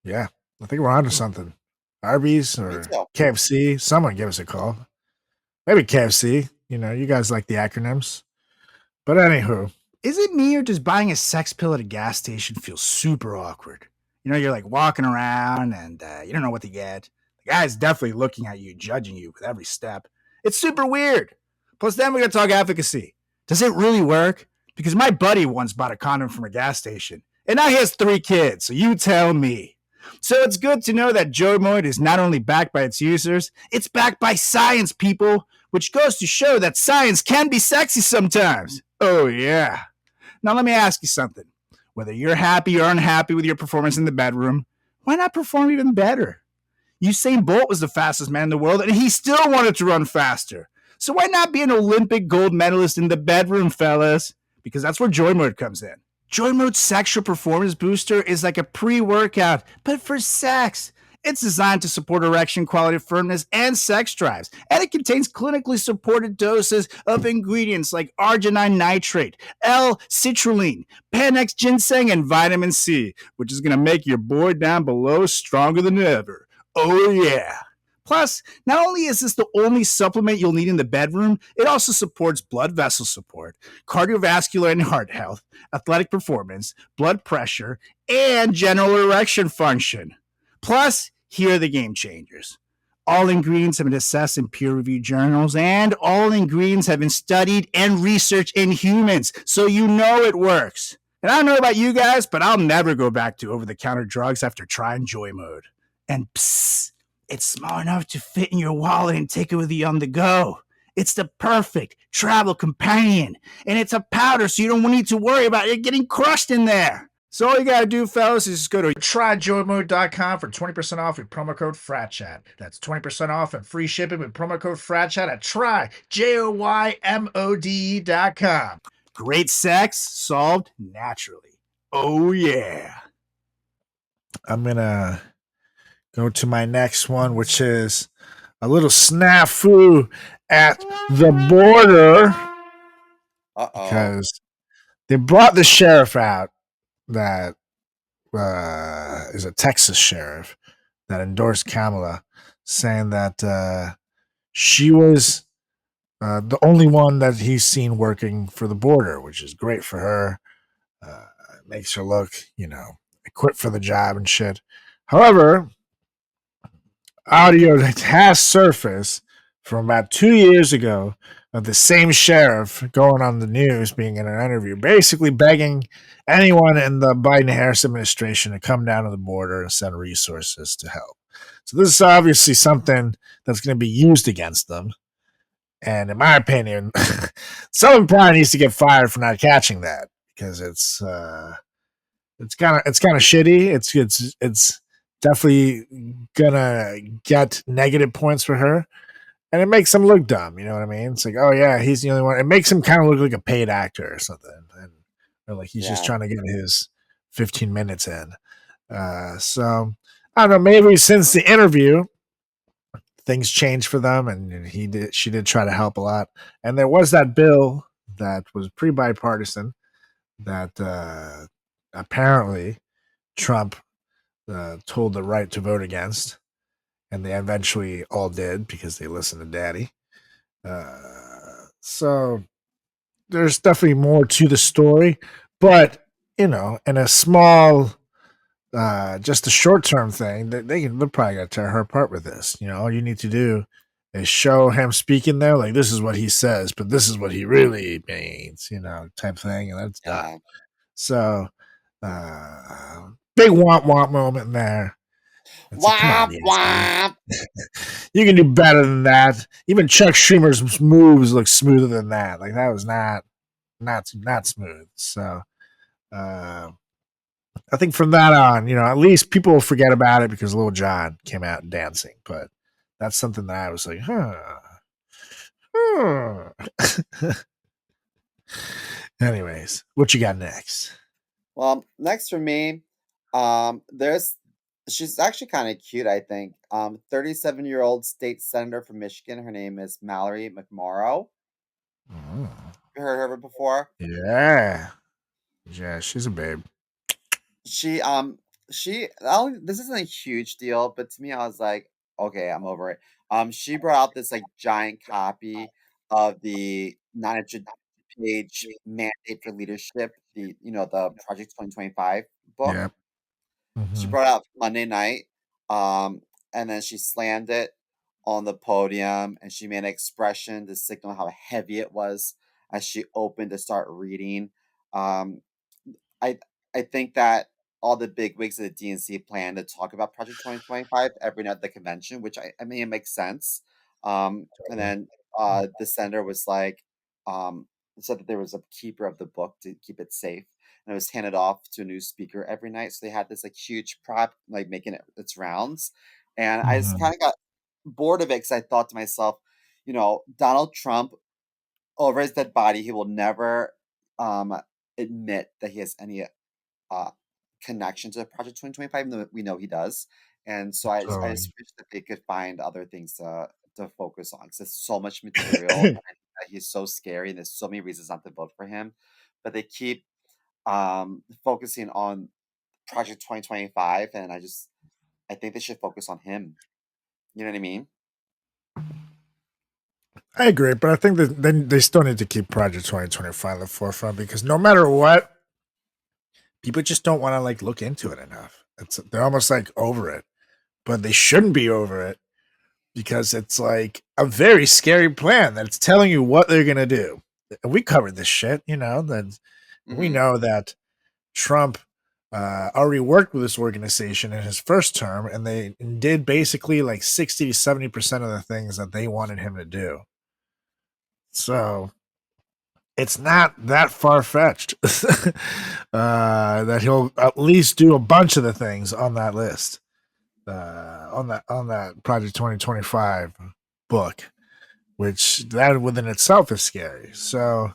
Yeah. I think we're onto something. Arby's Me or too. KFC. Someone give us a call. Maybe KFC. You guys like the acronyms. But anywho, is it me or does buying a sex pill at a gas station feel super awkward? You're like walking around and you don't know what to get. The guy's definitely looking at you, judging you with every step. It's super weird. Plus, then we're going to talk advocacy. Does it really work? Because my buddy once bought a condom from a gas station, and now he has 3 kids, so you tell me. So it's good to know that Jomoid is not only backed by its users, it's backed by science, people, which goes to show that science can be sexy sometimes. Oh, yeah. Now, let me ask you something. Whether you're happy or unhappy with your performance in the bedroom, why not perform even better? Usain Bolt was the fastest man in the world, and he still wanted to run faster. So why not be an Olympic gold medalist in the bedroom, fellas? Because that's where Joy Mode comes in. Joy Mode's sexual performance booster is like a pre-workout, but for sex. It's designed to support erection quality, firmness, and sex drives. And it contains clinically supported doses of ingredients like arginine nitrate, L-citrulline, Panax ginseng, and vitamin C, which is going to make your boy down below stronger than ever. Oh, yeah. Plus, not only is this the only supplement you'll need in the bedroom, it also supports blood vessel support, cardiovascular and heart health, athletic performance, blood pressure, and general erection function. Plus, here are the game changers. All ingredients have been assessed in peer-reviewed journals, and all ingredients have been studied and researched in humans, so you know it works. And I don't know about you guys, but I'll never go back to over-the-counter drugs after trying Joy Mode. And psst, it's small enough to fit in your wallet and take it with you on the go. It's the perfect travel companion, and it's a powder, so you don't need to worry about it getting crushed in there. So all you gotta do, fellas, is just go to tryjoymode.com for 20% off with promo code FratChat. That's 20% off and free shipping with promo code FratChat at tryjoymode.com. Great sex solved naturally. Oh yeah. I'm gonna go to my next one, which is a little snafu at the border because they brought the sheriff out that is a Texas sheriff that endorsed Kamala, saying that she was the only one that he's seen working for the border, which is great for her. It makes her look, equipped for the job and shit. However, audio that has surfaced from about 2 years ago of the same sheriff going on the news, being in an interview, basically begging anyone in the Biden-Harris administration to come down to the border and send resources to help. So this is obviously something that's going to be used against them. And in my opinion, someone probably needs to get fired for not catching that, because it's kind of shitty. It's definitely gonna get negative points for her, and it makes him look dumb. You know what I mean? It's like, oh yeah, he's the only one. It makes him kind of look like a paid actor or something, or like he's just trying to get his 15 minutes in. So I don't know. Maybe since the interview, things changed for them, and she did try to help a lot. And there was that bill that was pretty bipartisan that apparently Trump told the right to vote against, and they eventually all did because they listened to Daddy. So there's definitely more to the story, but in a small, just a short-term thing, they're probably gonna tear her apart with this. All you need to do is show him speaking there, like this is what he says, but this is what he really means, type thing, and that's done. So, big womp womp moment in there. Like, come on, you can do better than that. Even Chuck Schumer's moves look smoother than that. Like that was not smooth. So, I think from that on, at least people will forget about it because Lil Jon came out dancing. But that's something that I was like, Anyways, what you got next? Well, next for me, she's actually kind of cute, I think. 37-year-old state senator from Michigan. Her name is Mallory McMorrow. Mm. You heard of her before? Yeah, she's a babe. This isn't a huge deal, but to me, I was like, okay, I'm over it. She brought out this like giant copy of the 900-page mandate for leadership, the Project 2025 book. Yep. She brought out Monday night, and then she slammed it on the podium, and she made an expression to signal how heavy it was as she opened to start reading. Um, I I think that all the big wigs of the DNC plan to talk about Project 2025 every night at the convention, which I mean it makes sense. And then the senator was like, said that there was a keeper of the book to keep it safe, and it was handed off to a new speaker every night. So they had this like huge prop, like making its rounds, and I just kind of got bored of it because I thought to myself, Donald Trump, over his dead body, he will never admit that he has any uh, connection to Project 2025, even though we know he does. And so I just wish that they could find other things to focus on, because there's so much material. And I think that he's so scary, and there's so many reasons not to vote for him. But they keep focusing on Project 2025, and I think they should focus on him. You know what I mean? I agree, but I think that they still need to keep Project 2025 at the forefront, because no matter what, people just don't want to like look into it enough. They're almost like over it, but they shouldn't be over it, because it's like a very scary plan that's telling you what they're gonna do. We covered this shit, that we know that Trump already worked with this organization in his first term, and they did basically like 60 to 70% of the things that they wanted him to do. So it's not that far fetched that he'll at least do a bunch of the things on that list, on that Project 2025 book, which that within itself is scary. So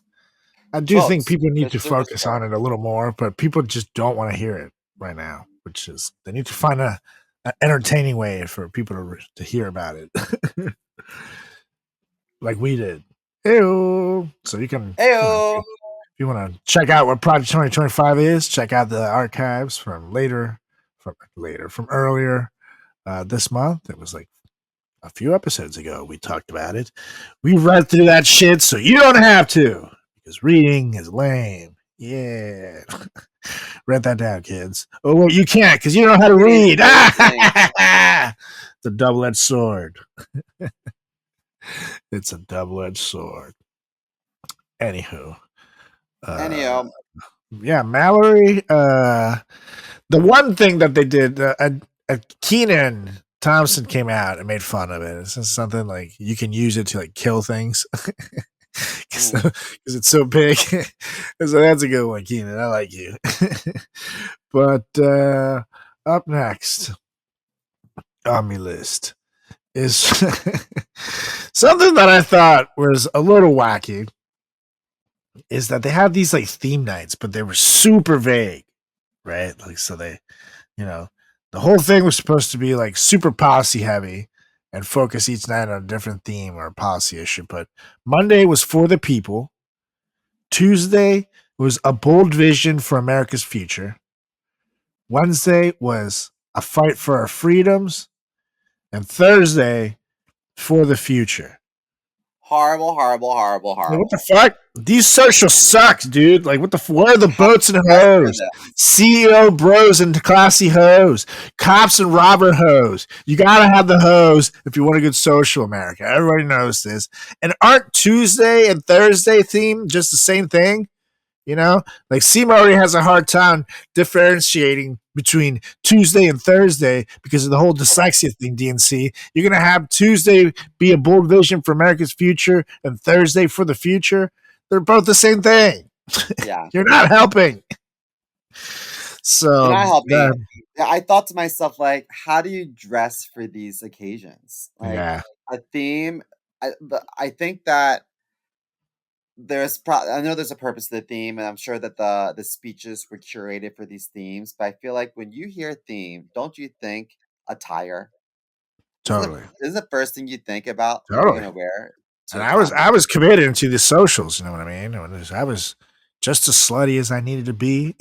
I do think Folks, people need it's to super focus on scary. it a little more, but people just don't want to hear it right now, which is they need to find an entertaining way for people to hear about it, like we did. Ew. So you can, Ayo! if you want to check out what Project 2025 is, check out the archives from from earlier this month. It was like a few episodes ago. We talked about it. We read through that shit, so you don't have to, because reading is lame. Yeah. Write that down, kids. Oh, well, you can't because you don't know how to read. It's a double-edged sword. It's a double-edged sword. Anywho. Anyhow, Yeah, Mallory. The one thing that they did, Keenan Thompson came out and made fun of it. It's just something like you can use it to like kill things because it's so big. So that's a good one, Keenan. I like you. But up next on my list is something that I thought was a little wacky. Is that they have these like theme nights, but they were super vague, right? Like, so they, the whole thing was supposed to be like super policy heavy and focus each night on a different theme or a policy issue. But Monday was for the people. Tuesday was a bold vision for America's future. Wednesday was a fight for our freedoms. And Thursday for the future. horrible, horrible, horrible, Like, horrible. what the fuck? These socials sucks, dude. Like, what the? Where are the How boats and bad for hoes? this? CEO bros and classy hoes, cops and robber hoes. You gotta have the hoes if you want a good social America. Everybody knows this. And aren't Tuesday and Thursday theme just the same thing? Like Seema already has a hard time differentiating between Tuesday and Thursday because of the whole dyslexia thing, DNC. You're going to have Tuesday be a bold vision for America's future and Thursday for the future. They're both the same thing. Yeah. You're not helping. You're So, not helping. I thought to myself, like, how do you dress for these occasions? Like, yeah. a theme. I think that I know there's a purpose to the theme, and I'm sure that the speeches were curated for these themes. But I feel like when you hear theme, don't you think attire? Totally. Isn't the first thing you think about what you're Totally. gonna wear to And a I conference? was committed to the socials, you know what I mean? I was just as slutty as I needed to be.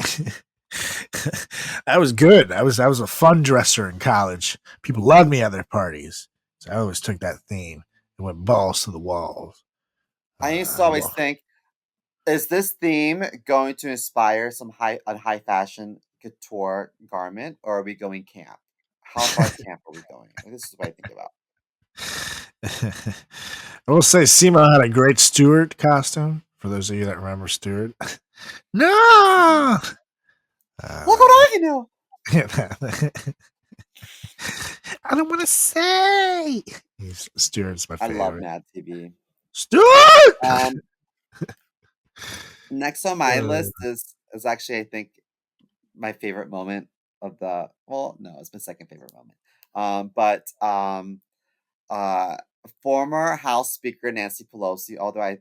I was good. I was a fun dresser in college. People loved me at their parties. So I always took that theme and went balls to the walls. I used to always think, is this theme going to inspire a high fashion couture garment, or are we going camp? How far camp are we going? This is what I think about. I will say Simo had a great Stewart costume. For those of you that remember Stewart. No! Look what I know! I don't want to say. Stewart's my I favorite. love Mad TV. Stewart! Next on my list is actually, I think, my favorite moment of it's my second favorite moment. Former House Speaker Nancy Pelosi, although I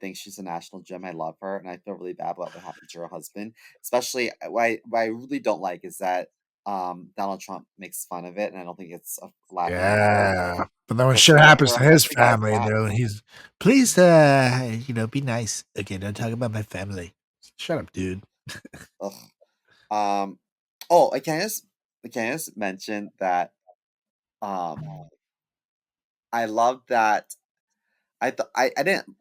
think she's a national gem, I love her, and I feel really bad about what happened to her husband. Especially, what I really don't like is that Donald Trump makes fun of it, and I don't think it's a laughing matter. Yeah. But then when Because shit happens her to his husband got family, attacked. he's, please, be nice. Okay, don't talk about my family. Shut up, dude. Ugh. I can just mention that I love that I didn't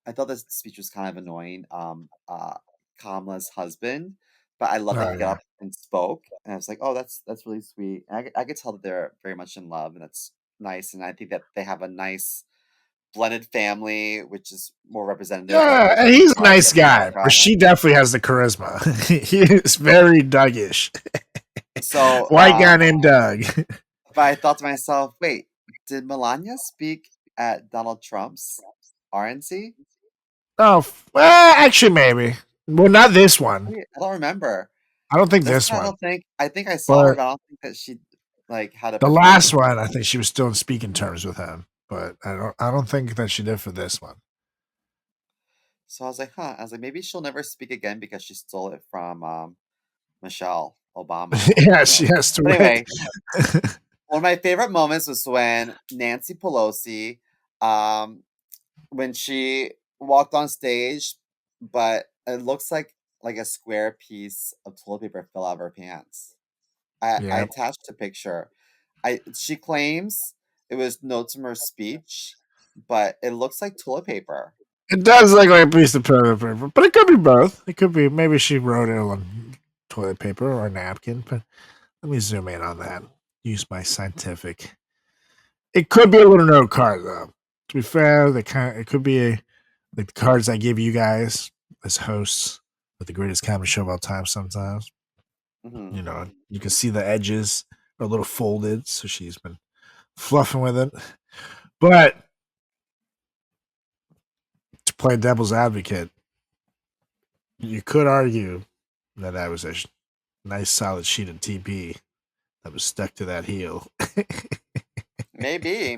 I thought this speech was kind of annoying, Kamala's husband, but I love that Oh, he got yeah. up and spoke, and I was like, "Oh, that's really sweet." And I could tell that they're very much in love, and that's nice, and I think that they have a nice blended family, which is more representative of Yeah, the and he's a party nice of guy, America. but she definitely has the charisma. He is very Dougish. So, White guy named Doug. but I thought to myself, wait, did Melania speak at Donald Trump's RNC? Oh, well, actually, maybe. Well, not this one. I don't remember. I don't think This this one, one. I think I saw her, But but I don't think that she like had a the performance. last one, I think she was still in speaking terms with him. But I don't think that she did for this one. So I was like, huh. I was like, maybe she'll never speak again because she stole it from Michelle Obama. Yeah, So, she has to but wait. anyway, one of my favorite moments was when Nancy Pelosi, um, when she walked on stage, but it looks like a square piece of toilet paper fell out of her pants. I Yeah, attached a picture. She claims it was notes from her speech, but it looks like toilet paper. it does look like a piece of toilet paper, but it could be both. It could be maybe she wrote it on toilet paper or a napkin. But let me zoom in on that. Use my scientific. It could be a little note card though. To be fair, it could be like the cards I give you guys as hosts of the greatest comedy show of all time. Sometimes Hmm. you know you can see the edges are a little folded, so she's been fluffing with it. But to play devil's advocate, you could argue that that was a nice solid sheet of TP that was stuck to that heel. Maybe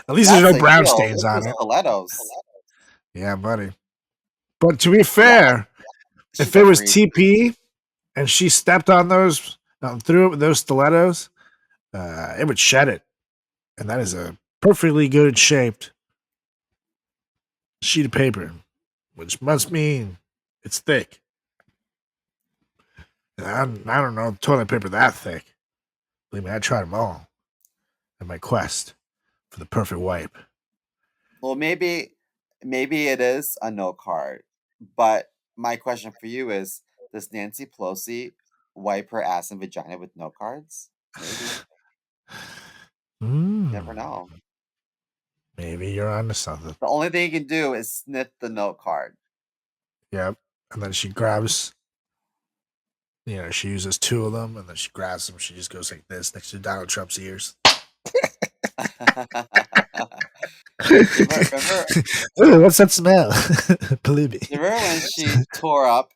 At least there's that's no a brown heel. stains This on was it. stilettos. Yeah, buddy. But to be Yeah, fair, she's if a it was freak. TP and she stepped on those through it with those stilettos, it would shed it, and that is a perfectly good shaped sheet of paper, which must mean it's thick. And I don't know toilet paper that thick. Believe me, I tried them all in my quest for the perfect wipe. Well, maybe it is a no card. But my question for you is: does Nancy Pelosi wipe her ass and vagina with no cards? Maybe. Never Mm, know. maybe you're onto something. The only thing you can do is sniff the note card. Yep. And then she grabs, she uses two of them, and then she grabs them. She just goes like this next to Donald Trump's ears. Remember Ooh, what's that smell? Believe me. remember when she tore up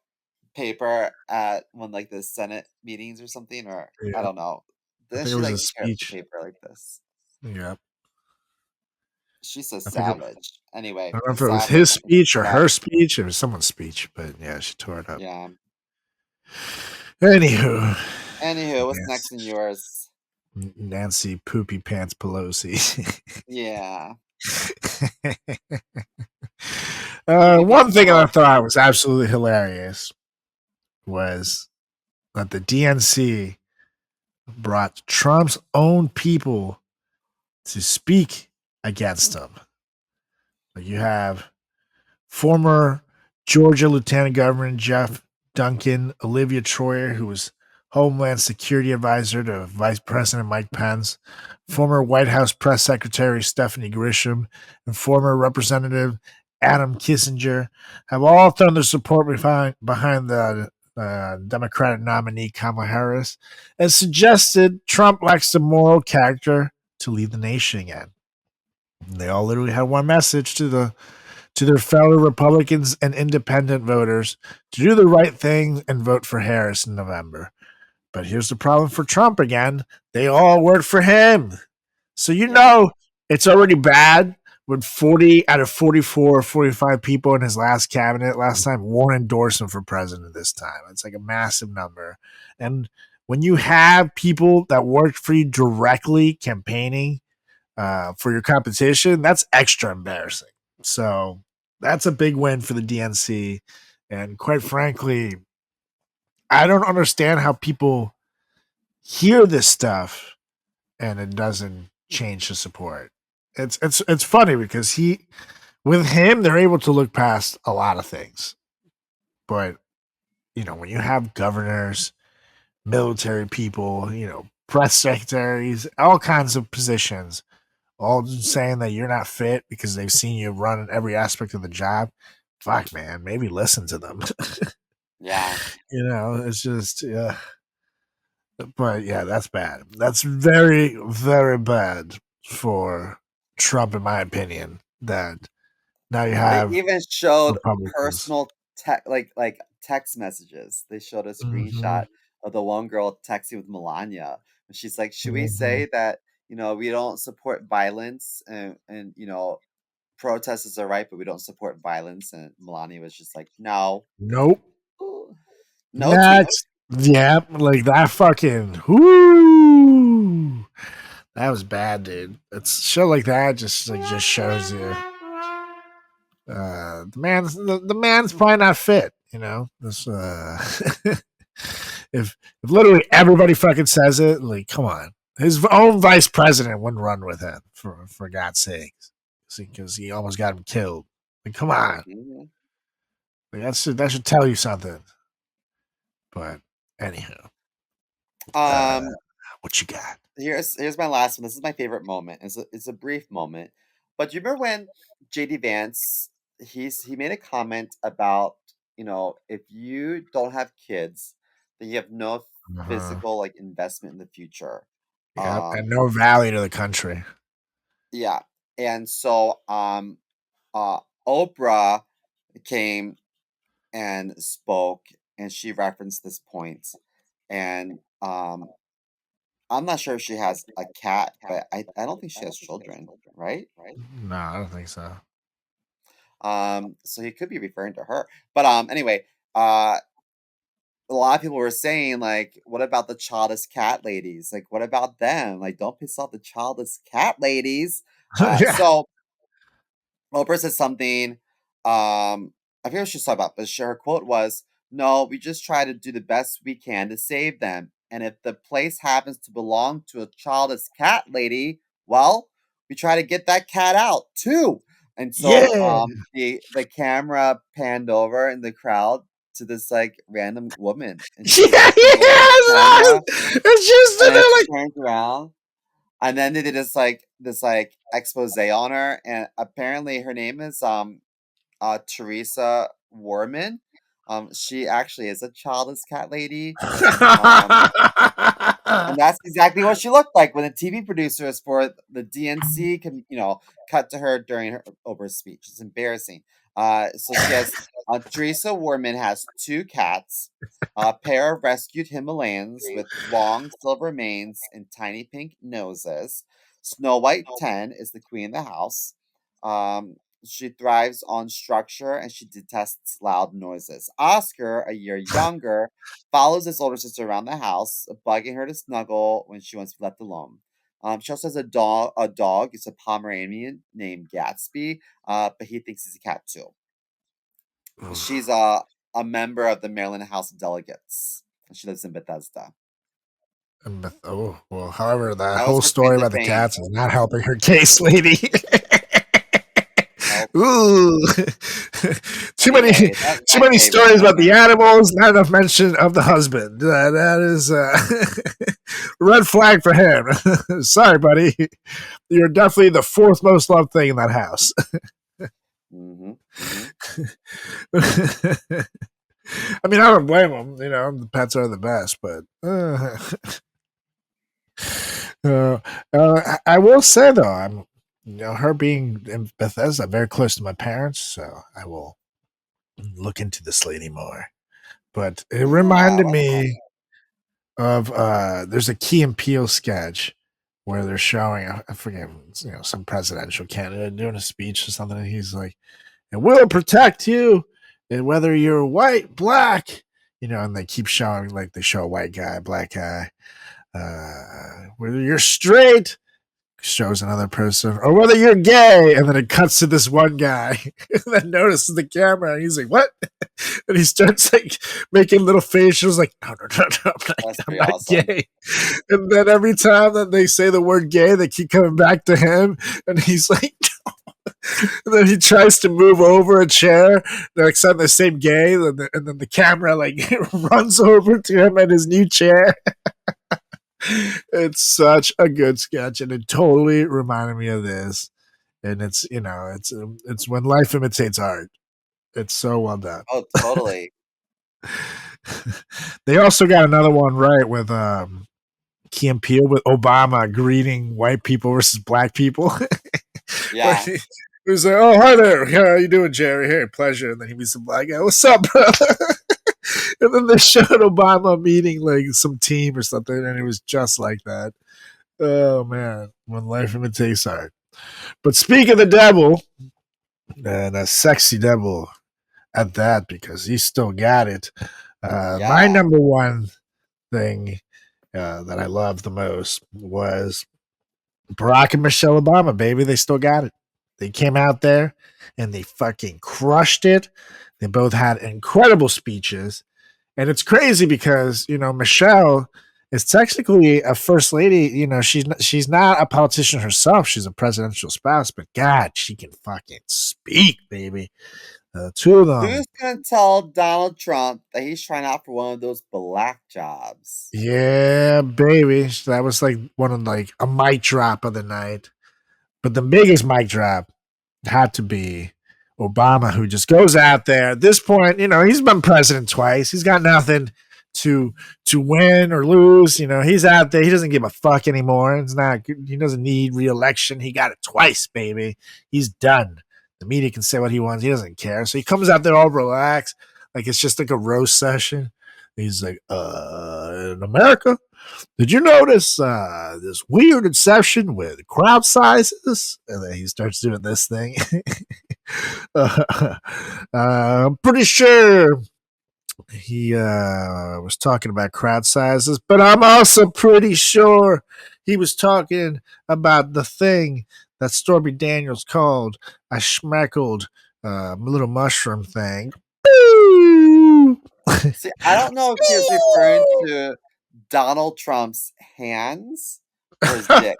paper at one like the Senate meetings or something, or I Yeah, don't know. I Then think it she was a like tear up the speech. paper like this. Yeah, She's so I think it, savage. Anyway, I don't know the if it was savage his speech or left. her speech. It was someone's speech, but yeah, she tore it up. Yeah. Anywho, Anywho, what's yes, next in yours? Nancy Poopy Pants Pelosi. Yeah. Poopy One pants thing I Pelosi. thought was absolutely hilarious was that the DNC brought Trump's own people to speak against him. Like you have former Georgia Lieutenant Governor Jeff Duncan, Olivia Troyer, who was Homeland Security Advisor to Vice President Mike Pence, former White House Press Secretary Stephanie Grisham, and former Representative Adam Kissinger have all thrown their support behind the Democratic nominee Kamala Harris and suggested Trump lacks the moral character to lead the nation again. They all literally had one message to their fellow Republicans and independent voters to do the right thing and vote for Harris in November. But here's the problem for Trump again. They all work for him. So Yeah. it's already bad when 40 out of 44 or 45 people in his last cabinet last time won't endorse him for president this time. It's like a massive number. And when you have people that work for you directly campaigning for your competition, that's extra embarrassing. So that's a big win for the DNC. And quite frankly, I don't understand how people hear this stuff and it doesn't change the support. It's funny because with him they're able to look past a lot of things. But when you have governors, military people, press secretaries, all kinds of positions all saying that you're not fit because they've seen you run in every aspect of the job. Fuck, man, maybe listen to them. Yeah. It's just, but yeah, that's bad. That's very, very bad for Trump, in my opinion. That Now you They have even showed Republicans. personal like text messages. They showed a Mm-hmm. screenshot of the one girl texting with Melania. And she's like, should we Mm-hmm. say that, we don't support violence and protests is all right, but we don't support violence? And Melania was just like, no. Nope. No tweet. Next. Yeah, like that fucking whoo. That was bad, dude. It's show like that just shows you the man's probably not fit, This if literally everybody fucking says it, like come on. His own vice president wouldn't run with him for God's sakes. Because he almost got him killed. Like, come on. Mhm. Like, that should tell you something. But anyhow, Um, what you got? here's my last one. This is my favorite moment. It's a brief moment, but do you remember when JD Vance he made a comment about if you don't have kids, then you have no Uh-huh. physical like investment in the future. Yeah, and Um, no value to the country. yeah, and so uh, Oprah came and spoke, and she referenced this point, and I'm not sure if she has a cat, but I don't think she has children, right? No, I don't think so. So he could be referring to her. But anyway, a lot of people were saying like, what about the childless cat ladies? Like, what about them? Like, don't piss off the childless cat ladies. Yeah. So Oprah said something. I forget what she was talking about, but her quote was, "No, we just try to do the best we can to save them. And if the place happens to belong to a childless cat lady, well, we try to get that cat out too." And so Yeah. the camera panned over in the crowd to this like random woman, and Yeah, she like looked at the camera, it's just and then she like turns around, and then they did this expose on her, and apparently her name is Teresa Warman. She actually is a childless cat lady. Um, and that's exactly what she looked like when the TV producers for the DNC can, cut to her during her Oprah's speech. It's embarrassing. So she has Teresa Warman has two cats, a pair of rescued Himalayans with long silver manes and tiny pink noses. Snow White 10 is the queen of the house. She thrives on structure and she detests loud noises. Oscar, a year younger, follows his older sister around the house, bugging her to snuggle when she wants to be left alone. She also has a dog. A dog. It's a Pomeranian named Gatsby, but he thinks he's a cat too. She's a member of the Maryland House of Delegates. She lives in Bethesda. oh well. However, that That was whole her claim story to about the fame. cats is not helping her case, lady. Nope. Ooh, too many, Anyway, that's too my many favorite stories about the moment. animals. Not enough mention of the husband. That is red flag for him. Sorry, buddy. You're definitely the fourth most loved thing in that house. Mm-hmm. Mm-hmm. I mean, I don't blame them. The pets are the best, but I will say though, her being in Bethesda, very close to my parents, so I will look into this lady more. But it Yeah. reminded Why not? me of there's a Key and Peele sketch where they're showing I forget some presidential candidate doing a speech or something, and he's like, "And we'll protect you, and whether you're white, black." And they keep showing, like they show a white guy, black guy, whether you're straight, shows another person, or whether you're gay, and then it cuts to this one guy, and then notices the camera, and he's like, "What?" And he starts like making little facials, like, "No, no, no, no, That's I'm pretty not awesome. gay." And then every time that they say the word gay, they keep coming back to him, and he's like, and then he tries to move over a chair next time they say gay, and then the camera like runs over to him at his new chair. It's such a good sketch, and it totally reminded me of this. And it's when life imitates art. It's so well done. Oh, totally. They also got another one right with Key and Peele with Obama greeting white people versus black people. Where Yeah. He's like, "Oh, hi there. How you doing, Jerry? Hey, pleasure." And then he meets the black guy. "What's up, brother?" And then they showed Obama meeting like some team or something, and it was just like that. Oh man, when life imitates art. But speak of the devil, and a sexy devil at that, because he still got it. My Yeah. number one thing that I loved the most was Barack and Michelle Obama, baby. They still got it. They came out there and they fucking crushed it. They both had incredible speeches. And it's crazy because, Michelle is technically a first lady. She's not a politician herself. She's a presidential spouse, but God, she can fucking speak, baby. Two of them. Who's gonna tell Donald Trump that he's trying out for one of those black jobs? Yeah, baby. That was like one of like a mic drop of the night. But the biggest mic drop had to be Obama, who just goes out there. At this point, he's been president twice. He's got nothing to win or lose. He's out there. He doesn't give a fuck anymore. He doesn't need re-election. He got it twice, baby. He's done. The media can say what he wants. He doesn't care. So he comes out there all relaxed, like it's just like a roast session. He's like, in America, did you notice this weird exception with crowd sizes? And then he starts doing this thing. I'm pretty sure he was talking about crowd sizes, but I'm also pretty sure he was talking about the thing that Stormy Daniels called a schmeckled little mushroom thing. See, I don't know if he was referring to Donald Trump's hands or his dick.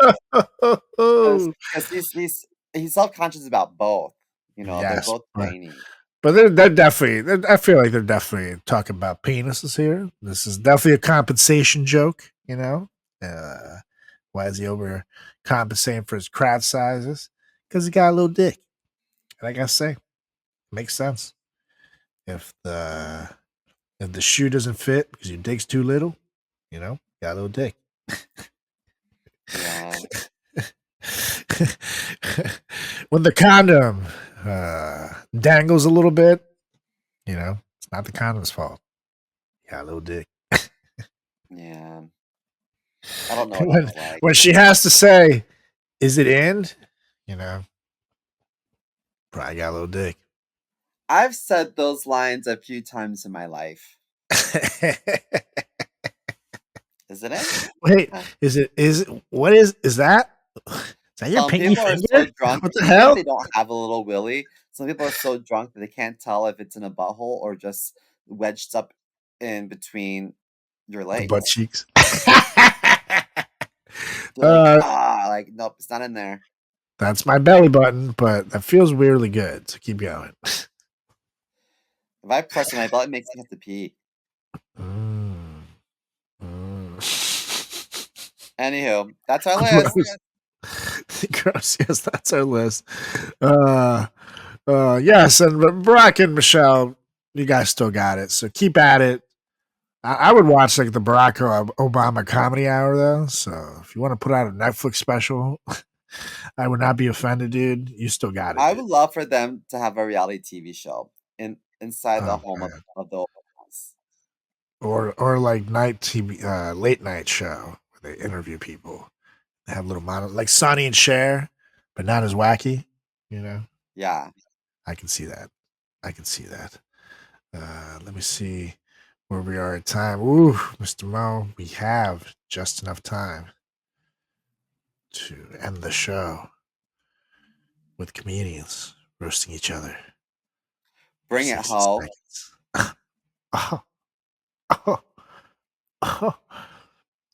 Because he's self-conscious about both. They're Yes, both right. veiny. But they're definitely. I feel like they're definitely talking about penises here. This is definitely a compensation joke. Why is he over compensating for his crowd sizes? Because he got a little dick. And I gotta say, makes sense. If the shoe doesn't fit because your dick's too little, got a little dick. Yeah. When the condom dangles a little bit, it's not the condom's fault. You got a little dick. Yeah. I don't know what that's like. When she has to say, "Is it in?" Probably got a little dick. I've said those lines a few times in my life. Is it in? Wait, is it? Is that? Is that your Some pinky people are finger? so drunk, What the even if hell? they don't have a little willy, some people are so drunk that they can't tell if it's in a butthole or just wedged up in between your The butt legs. cheeks. They're like, nope, it's not in there. That's my belly button, but that feels weirdly good. So keep going. If I press on my belly, it makes me have to pee. Anywho, that's our list. Gross. Yes, that's our list. Yes, and Barack and Michelle, you guys still got it. So keep at it. I would watch like the Barack Obama comedy hour though. So if you want to put out a Netflix special, I would not be offended, dude. You still got it. I dude. would love for them to have a reality TV show inside the home of the Obamas. Or like night TV, late night show where they interview people. They have little like Sonny and Cher, but not as wacky. Yeah. I can see that. Let me see where we are at time. Ooh, Mr. Mo, we have just enough time to end the show with comedians roasting each other. Bring it, ho.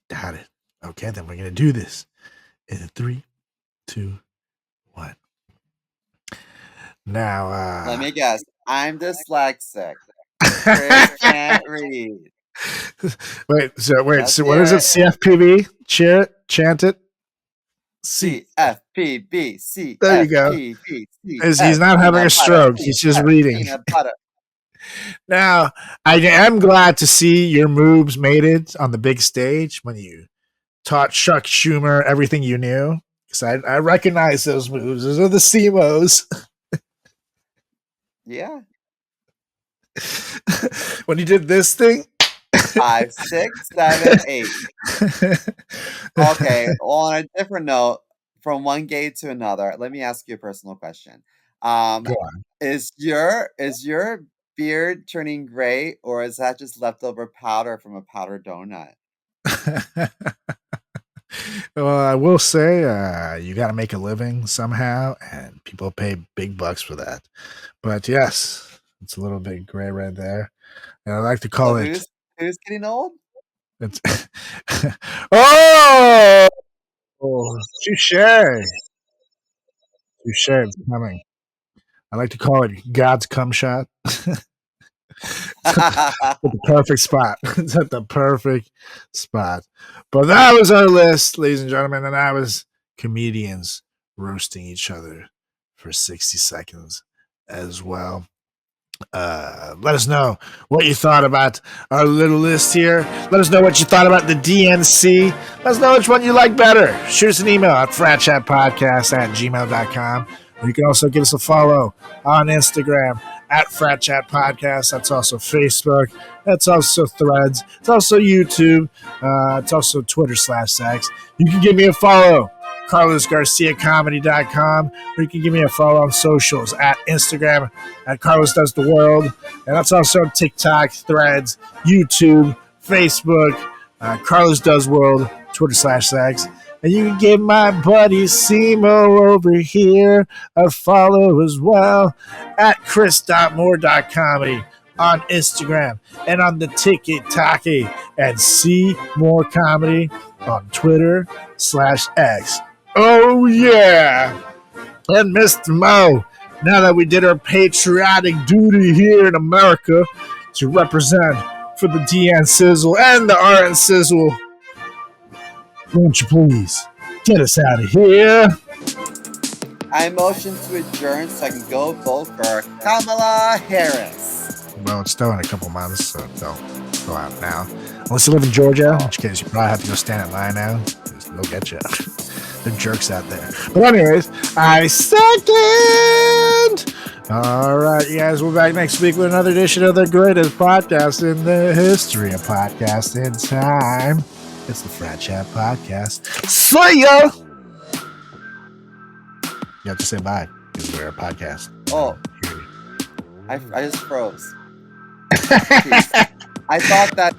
Got it. Okay, then we're gonna do this in 3, 2, 1. Now, let me guess. I'm dyslexic. Chris can't read. Wait. So what is it? Let's CFPB? Chant it. CFPB. There you go. He's not having a stroke. He's just reading. Now, I am glad to see your moves made it on the big stage when you taught Chuck Schumer everything you knew. Because I recognize those moves. Those are the CMOs. Yeah. When you did this thing. 5, 6, 7, 8. Okay. Well, on a different note, from one gay to another, let me ask you a personal question. Go on. Is your beard turning gray, or is that just leftover powder from a powder donut? Well, I will say you got to make a living somehow, and people pay big bucks for that. But yes, it's a little bit gray right there. And I like to call So it. who's getting old? It's oh, touche, touche. It's coming. I like to call it God's cum shot. At the perfect spot. It's at the perfect spot. But that was our list, ladies and gentlemen, and that was comedians roasting each other for 60 seconds as well. Let us know what you thought about our little list here. Let us know what you thought about the DNC. Let us know which one you like better. Shoot us an email at fratchatpodcast@gmail.com. Or you can also give us a follow on Instagram at FratChatPodcast. That's also Facebook. That's also Threads. It's also YouTube. It's also Twitter/X. You can give me a follow. CarlosGarciaComedy.com, or you can give me a follow on socials at Instagram at Carlos Does the World, and that's also TikTok, Threads, YouTube, Facebook, Carlos Does World, Twitter/X. And you can give my buddy Simo over here a follow as well at Chris.Moore.comedy on Instagram and on the TikTok and See More Comedy on Twitter/X. Oh, yeah. And Mr. Mo, now that we did our patriotic duty here in America to represent for the DN Sizzle and the RN Sizzle, won't you please get us out of here? I motion to adjourn so I can go vote for Kamala Harris. Well, it's still in a couple months, so don't go out now. Unless you live in Georgia, in which case you probably have to go stand in line now. They'll get you. They're jerks out there. But anyways, I second. All right, you guys, we're back next week with another edition of the greatest podcast in the history of podcasting time. It's the Frat Chat Podcast. See ya! You have to say bye because we're a podcast. Oh, I just froze. I thought that